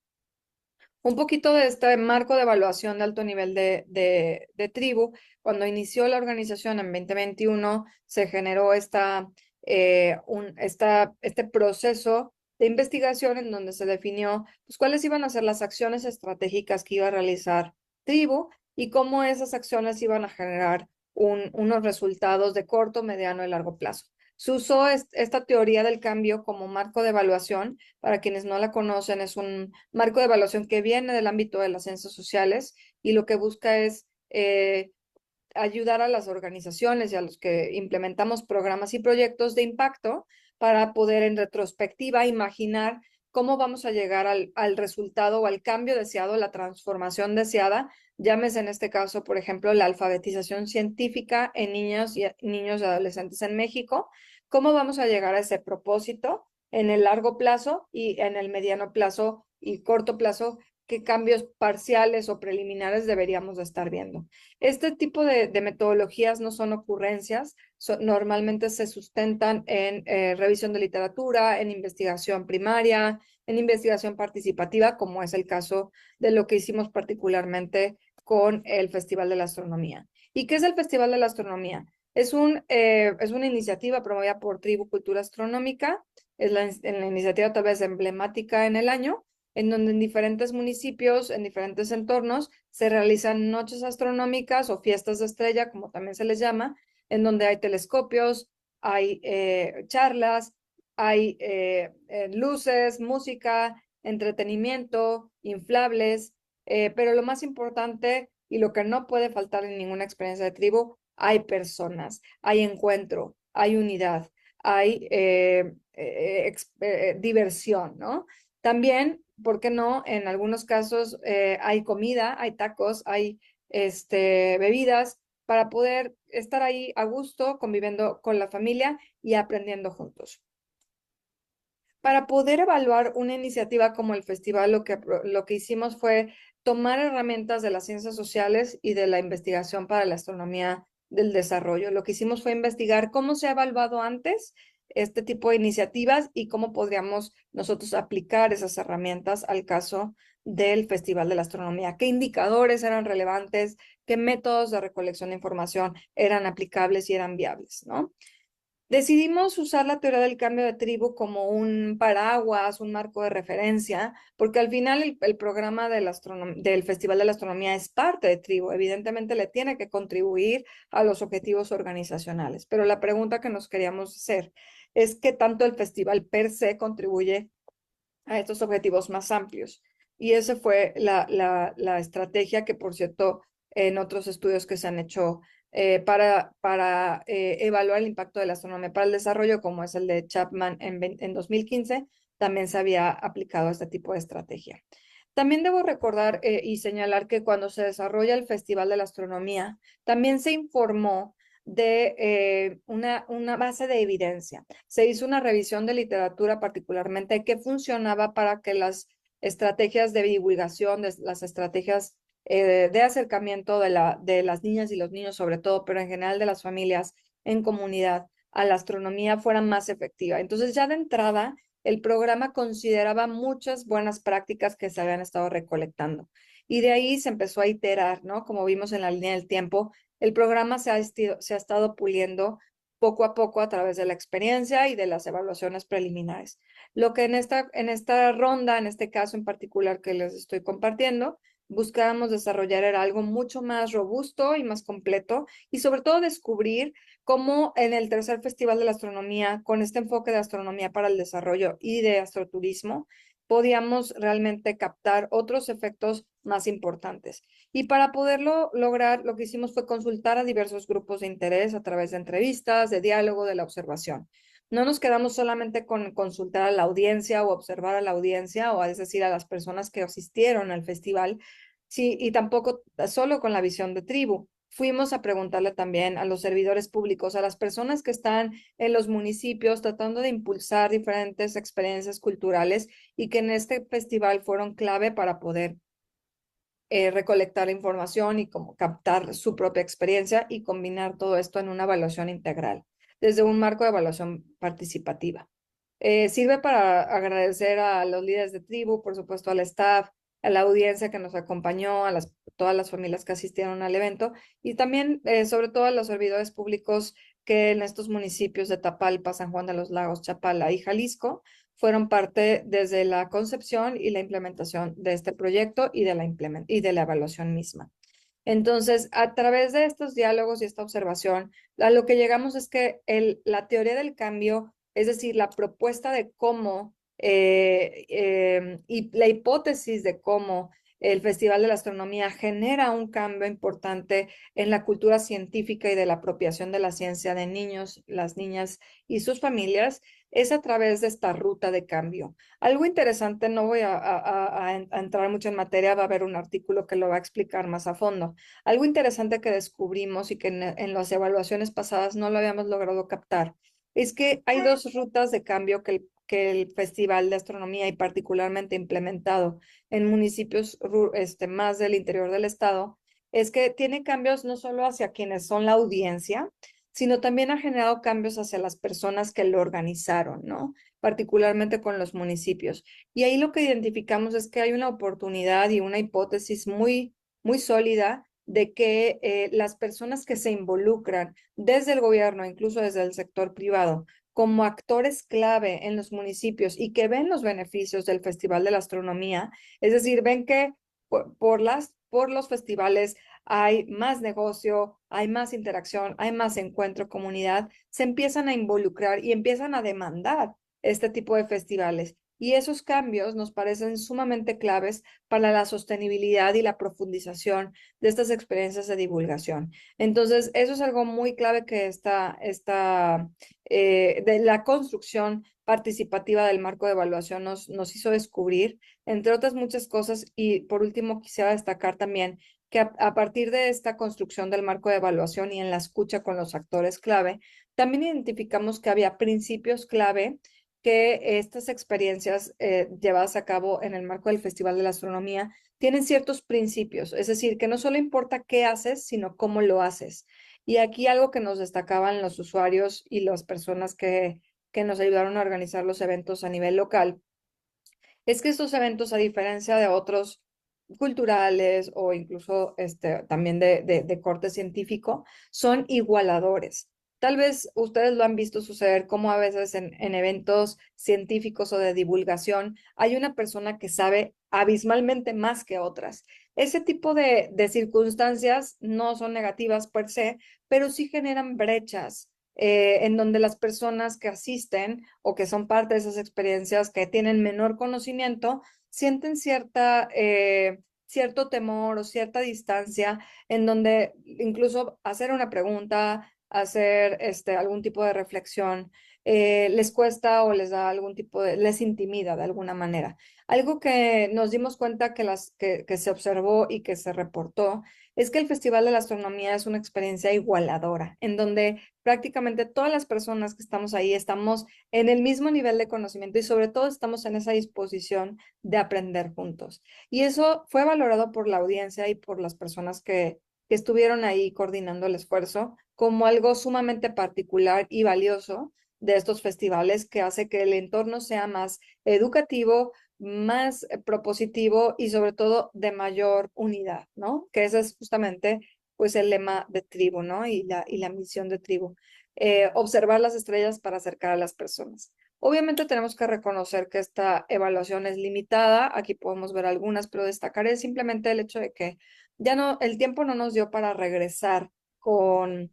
Un poquito de este marco de evaluación de alto nivel de Tribu. Cuando inició la organización en 2021, se generó este proceso de investigación en donde se definió pues, cuáles iban a ser las acciones estratégicas que iba a realizar Tribu y cómo esas acciones iban a generar unos resultados de corto, mediano y largo plazo. Se usó esta teoría del cambio como marco de evaluación. Para quienes no la conocen, es un marco de evaluación que viene del ámbito de las ciencias sociales y lo que busca es ayudar a las organizaciones y a los que implementamos programas y proyectos de impacto para poder en retrospectiva imaginar cómo vamos a llegar al resultado o al cambio deseado, la transformación deseada. Llámese en este caso, por ejemplo, la alfabetización científica en niños y adolescentes en México. ¿Cómo vamos a llegar a ese propósito en el largo plazo y en el mediano plazo y corto plazo? ¿Qué cambios parciales o preliminares deberíamos de estar viendo? Este tipo de metodologías no son ocurrencias, normalmente se sustentan en revisión de literatura, en investigación primaria, en investigación participativa, como es el caso de lo que hicimos particularmente con el Festival de la Astronomía. ¿Y qué es el Festival de la Astronomía? Es una iniciativa promovida por Tribu Cultura Astronómica, es la iniciativa tal vez emblemática en el año, en donde en diferentes municipios, en diferentes entornos, se realizan noches astronómicas o fiestas de estrella, como también se les llama, en donde hay telescopios, hay charlas, hay luces, música, entretenimiento, inflables, pero lo más importante y lo que no puede faltar en ninguna experiencia de tribu, hay personas, hay encuentro, hay unidad, hay diversión, ¿no? También, ¿por qué no? En algunos casos hay comida, hay tacos, hay bebidas para poder estar ahí a gusto, conviviendo con la familia y aprendiendo juntos. Para poder evaluar una iniciativa como el festival, lo que hicimos fue tomar herramientas de las ciencias sociales y de la investigación para la astronomía del desarrollo. Lo que hicimos fue investigar cómo se ha evaluado antes este tipo de iniciativas y cómo podríamos nosotros aplicar esas herramientas al caso del Festival de la Astronomía. ¿Qué indicadores eran relevantes? ¿Qué métodos de recolección de información eran aplicables y eran viables, ¿no? Decidimos usar la teoría del cambio de tribu como un paraguas, un marco de referencia, porque al final el programa del Festival de la Astronomía es parte de tribu. Evidentemente le tiene que contribuir a los objetivos organizacionales, pero la pregunta que nos queríamos hacer es qué tanto el festival per se contribuye a estos objetivos más amplios. Y esa fue la estrategia que, por cierto, en otros estudios que se han hecho para evaluar el impacto de la astronomía para el desarrollo, como es el de Chapman en 2015, también se había aplicado este tipo de estrategia. También debo recordar y señalar que cuando se desarrolla el Festival de la Astronomía, también se informó de una base de evidencia. Se hizo una revisión de literatura particularmente que funcionaba para que las estrategias de divulgación, las estrategias de acercamiento de las niñas y los niños sobre todo, pero en general de las familias en comunidad a la astronomía fueran más efectiva. Entonces ya de entrada el programa consideraba muchas buenas prácticas que se habían estado recolectando. Y de ahí se empezó a iterar, ¿no? Como vimos en la línea del tiempo, el programa se ha estado puliendo poco a poco a través de la experiencia y de las evaluaciones preliminares. Lo que en esta ronda, en este caso en particular que les estoy compartiendo, buscábamos desarrollar era algo mucho más robusto y más completo y sobre todo descubrir cómo en el tercer Festival de la Astronomía, con este enfoque de astronomía para el desarrollo y de astroturismo, podíamos realmente captar otros efectos más importantes. Y para poderlo lograr, lo que hicimos fue consultar a diversos grupos de interés a través de entrevistas, de diálogo, de la observación. No nos quedamos solamente con consultar a la audiencia o observar a la audiencia, o es decir, a las personas que asistieron al festival, sí, y tampoco solo con la visión de tribu. Fuimos a preguntarle también a los servidores públicos, a las personas que están en los municipios tratando de impulsar diferentes experiencias culturales y que en este festival fueron clave para poder recolectar información y como captar su propia experiencia y combinar todo esto en una evaluación integral, desde un marco de evaluación participativa. Sirve para agradecer a los líderes de tribu, por supuesto al staff, a la audiencia que nos acompañó, a todas las familias que asistieron al evento y también, sobre todo, a los servidores públicos que en estos municipios de Tapalpa, San Juan de los Lagos, Chapala y Jalisco fueron parte desde la concepción y la implementación de este proyecto y de la evaluación misma. Entonces, a través de estos diálogos y esta observación, a lo que llegamos es que la teoría del cambio, es decir, la propuesta de cómo y la hipótesis de cómo el Festival de la Astronomía genera un cambio importante en la cultura científica y de la apropiación de la ciencia de niños, las niñas y sus familias, es a través de esta ruta de cambio. Algo interesante, no voy a entrar mucho en materia, va a haber un artículo que lo va a explicar más a fondo. Algo interesante que descubrimos y que en las evaluaciones pasadas no lo habíamos logrado captar, es que hay dos rutas de cambio que el Festival de Astronomía y particularmente implementado en municipios más del interior del estado, es que tiene cambios no solo hacia quienes son la audiencia, sino también ha generado cambios hacia las personas que lo organizaron, ¿no? Particularmente con los municipios. Y ahí lo que identificamos es que hay una oportunidad y una hipótesis muy, muy sólida de que las personas que se involucran desde el gobierno, incluso desde el sector privado, como actores clave en los municipios y que ven los beneficios del Festival de la Astronomía, es decir, ven que por los festivales hay más negocio, hay más interacción, hay más encuentro, comunidad, se empiezan a involucrar y empiezan a demandar este tipo de festivales. Y esos cambios nos parecen sumamente claves para la sostenibilidad y la profundización de estas experiencias de divulgación. Entonces, eso es algo muy clave que de la construcción participativa del marco de evaluación nos hizo descubrir, entre otras muchas cosas. Y por último, quisiera destacar también que a partir de esta construcción del marco de evaluación y en la escucha con los actores clave, también identificamos que había principios clave que estas experiencias llevadas a cabo en el marco del Festival de la Astronomía tienen ciertos principios, es decir, que no solo importa qué haces, sino cómo lo haces. Y aquí algo que nos destacaban los usuarios y las personas que nos ayudaron a organizar los eventos a nivel local, es que estos eventos, a diferencia de otros culturales o incluso también de corte científico, son igualadores. Tal vez ustedes lo han visto suceder como a veces en eventos científicos o de divulgación hay una persona que sabe abismalmente más que otras. Ese tipo de circunstancias no son negativas per se, pero sí generan brechas en donde las personas que asisten o que son parte de esas experiencias que tienen menor conocimiento sienten cierto temor o cierta distancia en donde incluso hacer una pregunta, hacer algún tipo de reflexión, les cuesta o les da les intimida de alguna manera. Algo que nos dimos cuenta que se observó y que se reportó es que el Festival de la Astronomía es una experiencia igualadora, en donde prácticamente todas las personas que estamos ahí estamos en el mismo nivel de conocimiento y sobre todo estamos en esa disposición de aprender juntos. Y eso fue valorado por la audiencia y por las personas que estuvieron ahí coordinando el esfuerzo como algo sumamente particular y valioso de estos festivales que hace que el entorno sea más educativo, más propositivo y sobre todo de mayor unidad, ¿no? Que ese es justamente pues el lema de tribu, ¿no? Y la misión de tribu. observar las estrellas para acercar a las personas. Obviamente tenemos que reconocer que esta evaluación es limitada. Aquí podemos ver algunas, pero destacaré simplemente el hecho de que ya no, el tiempo no nos dio para regresar con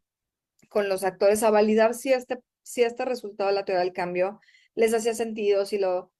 los actores a validar si este resultado de la teoría del cambio les hacía sentido, si lo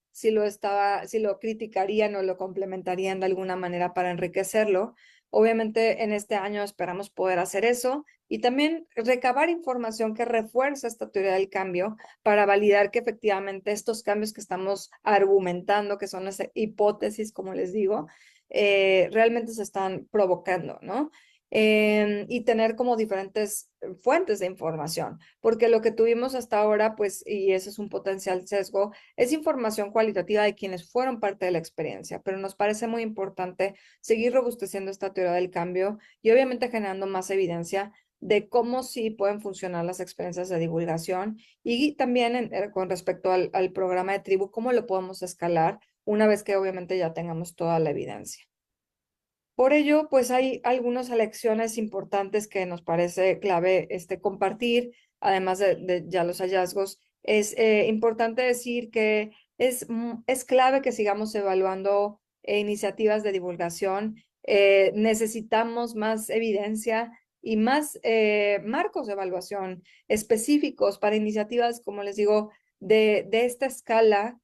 criticarían o lo complementarían de alguna manera para enriquecerlo. Obviamente en este año esperamos poder hacer eso y también recabar información que refuerce esta teoría del cambio para validar que efectivamente estos cambios que estamos argumentando, que son las hipótesis, como les digo, realmente se están provocando, ¿no? Y tener como diferentes fuentes de información, porque lo que tuvimos hasta ahora, pues, y ese es un potencial sesgo, es información cualitativa de quienes fueron parte de la experiencia, pero nos parece muy importante seguir robusteciendo esta teoría del cambio y obviamente generando más evidencia de cómo sí pueden funcionar las experiencias de divulgación y también con respecto al programa de tribu, cómo lo podemos escalar una vez que obviamente ya tengamos toda la evidencia. Por ello, pues hay algunas elecciones importantes que nos parece clave compartir, además de ya los hallazgos. Es importante decir que es clave que sigamos evaluando iniciativas de divulgación. Necesitamos más evidencia y más marcos de evaluación específicos para iniciativas, como les digo, de esta escala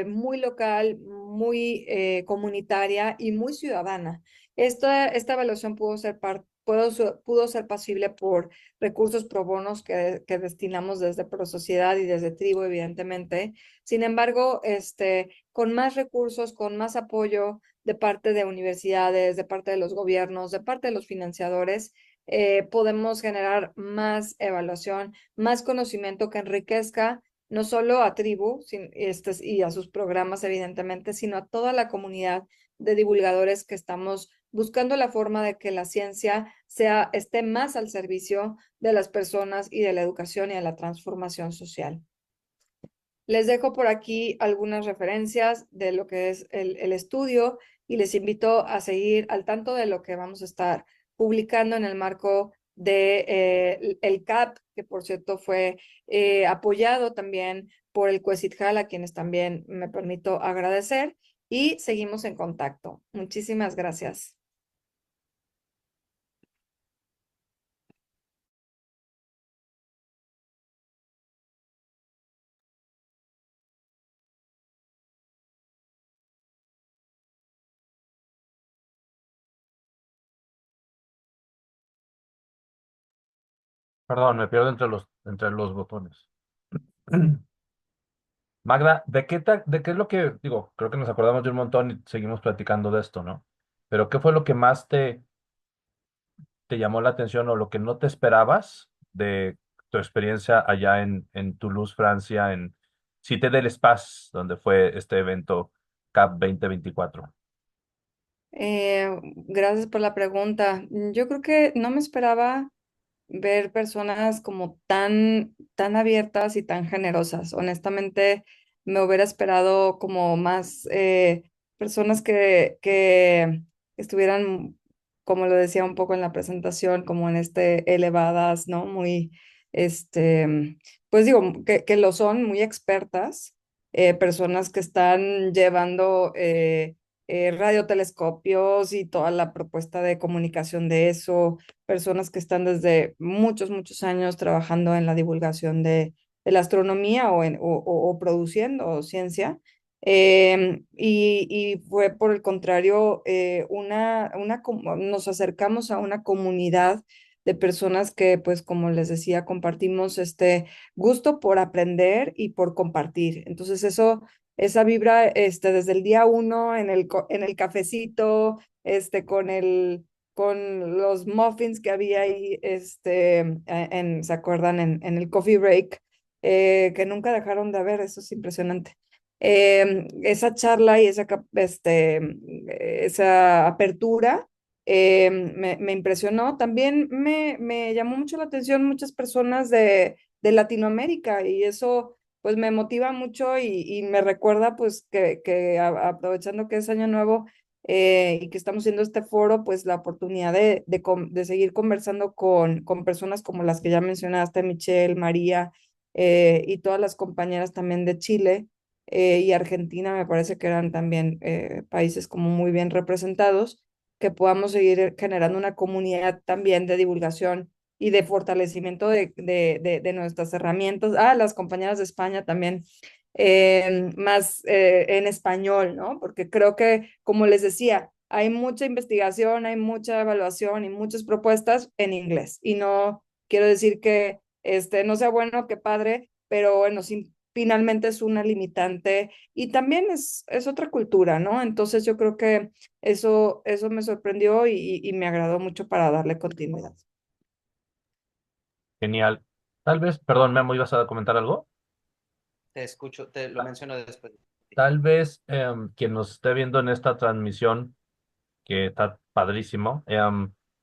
muy local, muy comunitaria y muy ciudadana. Esta evaluación pudo ser posible por recursos pro bonos que destinamos desde ProSociedad y desde Tribu, evidentemente. Sin embargo, con más recursos, con más apoyo de parte de universidades, de parte de los gobiernos, de parte de los financiadores, podemos generar más evaluación, más conocimiento que enriquezca no solo a Tribu y a sus programas, evidentemente, sino a toda la comunidad de divulgadores que estamos buscando la forma de que la ciencia esté más al servicio de las personas y de la educación y de la transformación social. Les dejo por aquí algunas referencias de lo que es el estudio y les invito a seguir al tanto de lo que vamos a estar publicando en el marco de el CAP, que por cierto fue apoyado también por el CUECITJAL, a quienes también me permito agradecer, y seguimos en contacto. Muchísimas gracias. Perdón, me pierdo entre los botones. Magda, ¿de qué es lo que, digo, creo que nos acordamos de un montón y seguimos platicando de esto, ¿no? Pero ¿qué fue lo que más te llamó la atención o lo que no te esperabas de tu experiencia allá en Toulouse, Francia, en Cité del Espace, donde fue este evento CAP 2024? Gracias por la pregunta. Yo creo que no me esperaba ver personas como tan abiertas y tan generosas. Honestamente, me hubiera esperado como más personas que estuvieran, como lo decía un poco en la presentación, como en elevadas, ¿no? Muy, pues digo, que lo son, muy expertas, personas que están llevando radiotelescopios y toda la propuesta de comunicación de eso, personas que están desde muchos años trabajando en la divulgación de la astronomía o produciendo ciencia. Y fue por el contrario, nos acercamos a una comunidad de personas que, pues, como les decía, compartimos este gusto por aprender y por compartir. Entonces, esa vibra, desde el día uno en el cafecito, con los muffins que había ahí, ¿se acuerdan? En el coffee break, que nunca dejaron de haber, eso es impresionante. Esa charla y esa apertura me impresionó. También me llamó mucho la atención muchas personas de Latinoamérica y eso pues me motiva mucho y me recuerda pues que aprovechando que es año nuevo, y que estamos haciendo este foro, pues la oportunidad de seguir conversando con personas como las que ya mencionaste, Michelle, María, y todas las compañeras también de Chile y Argentina, me parece que eran también países como muy bien representados, que podamos seguir generando una comunidad también de divulgación y de fortalecimiento de nuestras herramientas. Ah, las compañeras de España también, más en español, ¿no? Porque creo que, como les decía, hay mucha investigación, hay mucha evaluación y muchas propuestas en inglés. Y no quiero decir que no sea bueno, que padre, pero bueno, finalmente es una limitante y también es otra cultura, ¿no? Entonces yo creo que eso me sorprendió y me agradó mucho para darle continuidad. Genial. Tal vez, perdón, Memo, ¿ibas a comentar algo? Te escucho, te lo menciono después. Tal vez quien nos esté viendo en esta transmisión, que está padrísimo,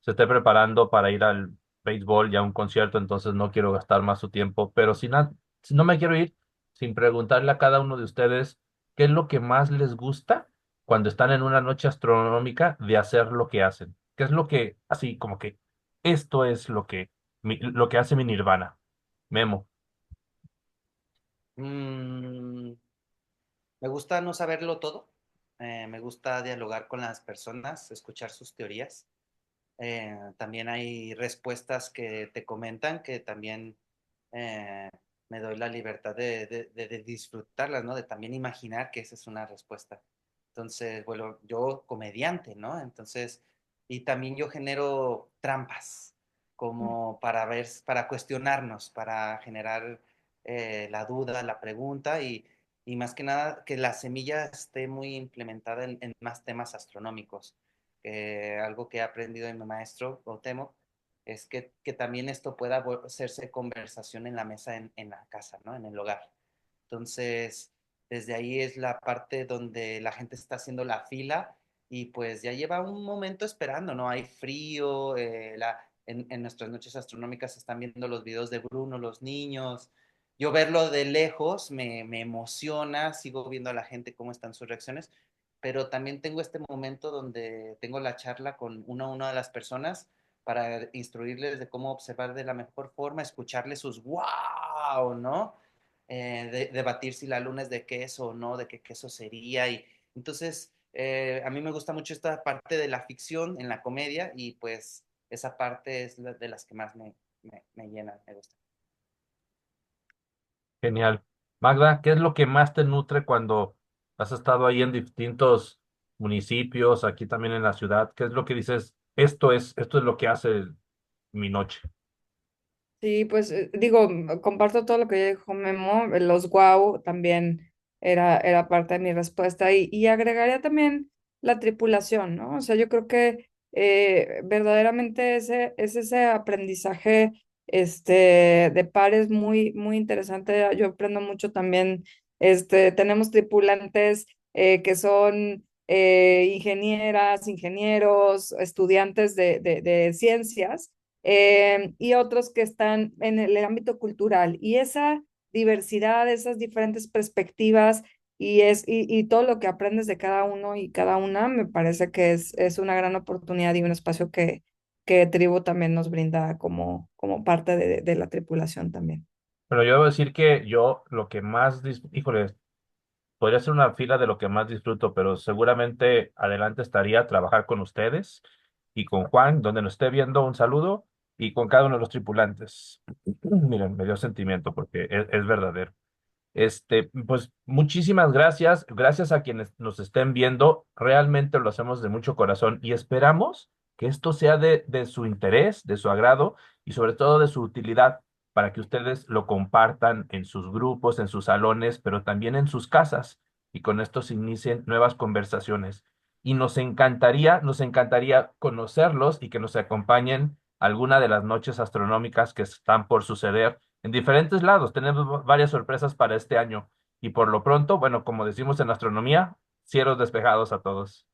se esté preparando para ir al béisbol y a un concierto, entonces no quiero gastar más su tiempo, pero si no me quiero ir sin preguntarle a cada uno de ustedes qué es lo que más les gusta cuando están en una noche astronómica de hacer lo que hacen. ¿Qué es lo que, así como que esto es lo que hace mi Nirvana? Memo. Mm, Me gusta no saberlo todo. Me gusta dialogar con las personas, escuchar sus teorías. También hay respuestas que te comentan que también eh, me doy la libertad de disfrutarlas, ¿no? De también imaginar que esa es una respuesta. Entonces, bueno, yo comediante, ¿no? Entonces, y también yo genero trampas como para ver, para cuestionarnos, para generar la duda, la pregunta y más que nada que la semilla esté muy implementada en más temas astronómicos. Algo que he aprendido de mi maestro, Gautemo, es que también esto pueda hacerse conversación en la mesa en la casa, ¿no? En el hogar. Entonces, desde ahí es la parte donde la gente está haciendo la fila y pues ya lleva un momento esperando, ¿no? Hay frío, en nuestras noches astronómicas se están viendo los videos de Bruno, los niños. Yo verlo de lejos me emociona, sigo viendo a la gente cómo están sus reacciones, pero también tengo este momento donde tengo la charla con una a una de las personas para instruirles de cómo observar de la mejor forma, escucharles sus wow, ¿no? Debatir si la luna es de queso o no, de qué queso sería. Y entonces, a mí me gusta mucho esta parte de la ficción en la comedia y pues esa parte es de las que más me llena, me gusta. Genial. Magda, ¿qué es lo que más te nutre cuando has estado ahí en distintos municipios, aquí también en la ciudad? ¿Qué es lo que dices? Esto es lo que hace mi noche. Sí, pues digo, comparto todo lo que dijo Memo, los guau también era parte de mi respuesta y agregaría también la tripulación, ¿no? O sea, yo creo que verdaderamente es ese aprendizaje de pares muy interesante. Yo aprendo mucho también, tenemos tripulantes que son ingenieras, ingenieros, estudiantes de ciencias y otros que están en el ámbito cultural. Y esa diversidad, esas diferentes perspectivas y todo lo que aprendes de cada uno y cada una, me parece que es una gran oportunidad y un espacio que Tribu también nos brinda como parte de la tripulación también. Pero yo debo decir que yo lo que más, híjole, podría ser una fila de lo que más disfruto, pero seguramente adelante estaría trabajar con ustedes y con Juan, donde nos esté viendo, un saludo, y con cada uno de los tripulantes. Miren, me dio sentimiento porque es verdadero. Pues muchísimas gracias. Gracias a quienes nos estén viendo. Realmente lo hacemos de mucho corazón y esperamos que esto sea de su interés, de su agrado y sobre todo de su utilidad para que ustedes lo compartan en sus grupos, en sus salones, pero también en sus casas y con esto se inicien nuevas conversaciones. Y nos encantaría conocerlos y que nos acompañen alguna de las noches astronómicas que están por suceder en diferentes lados. Tenemos varias sorpresas para este año. Y por lo pronto, bueno, como decimos en astronomía, cielos despejados a todos.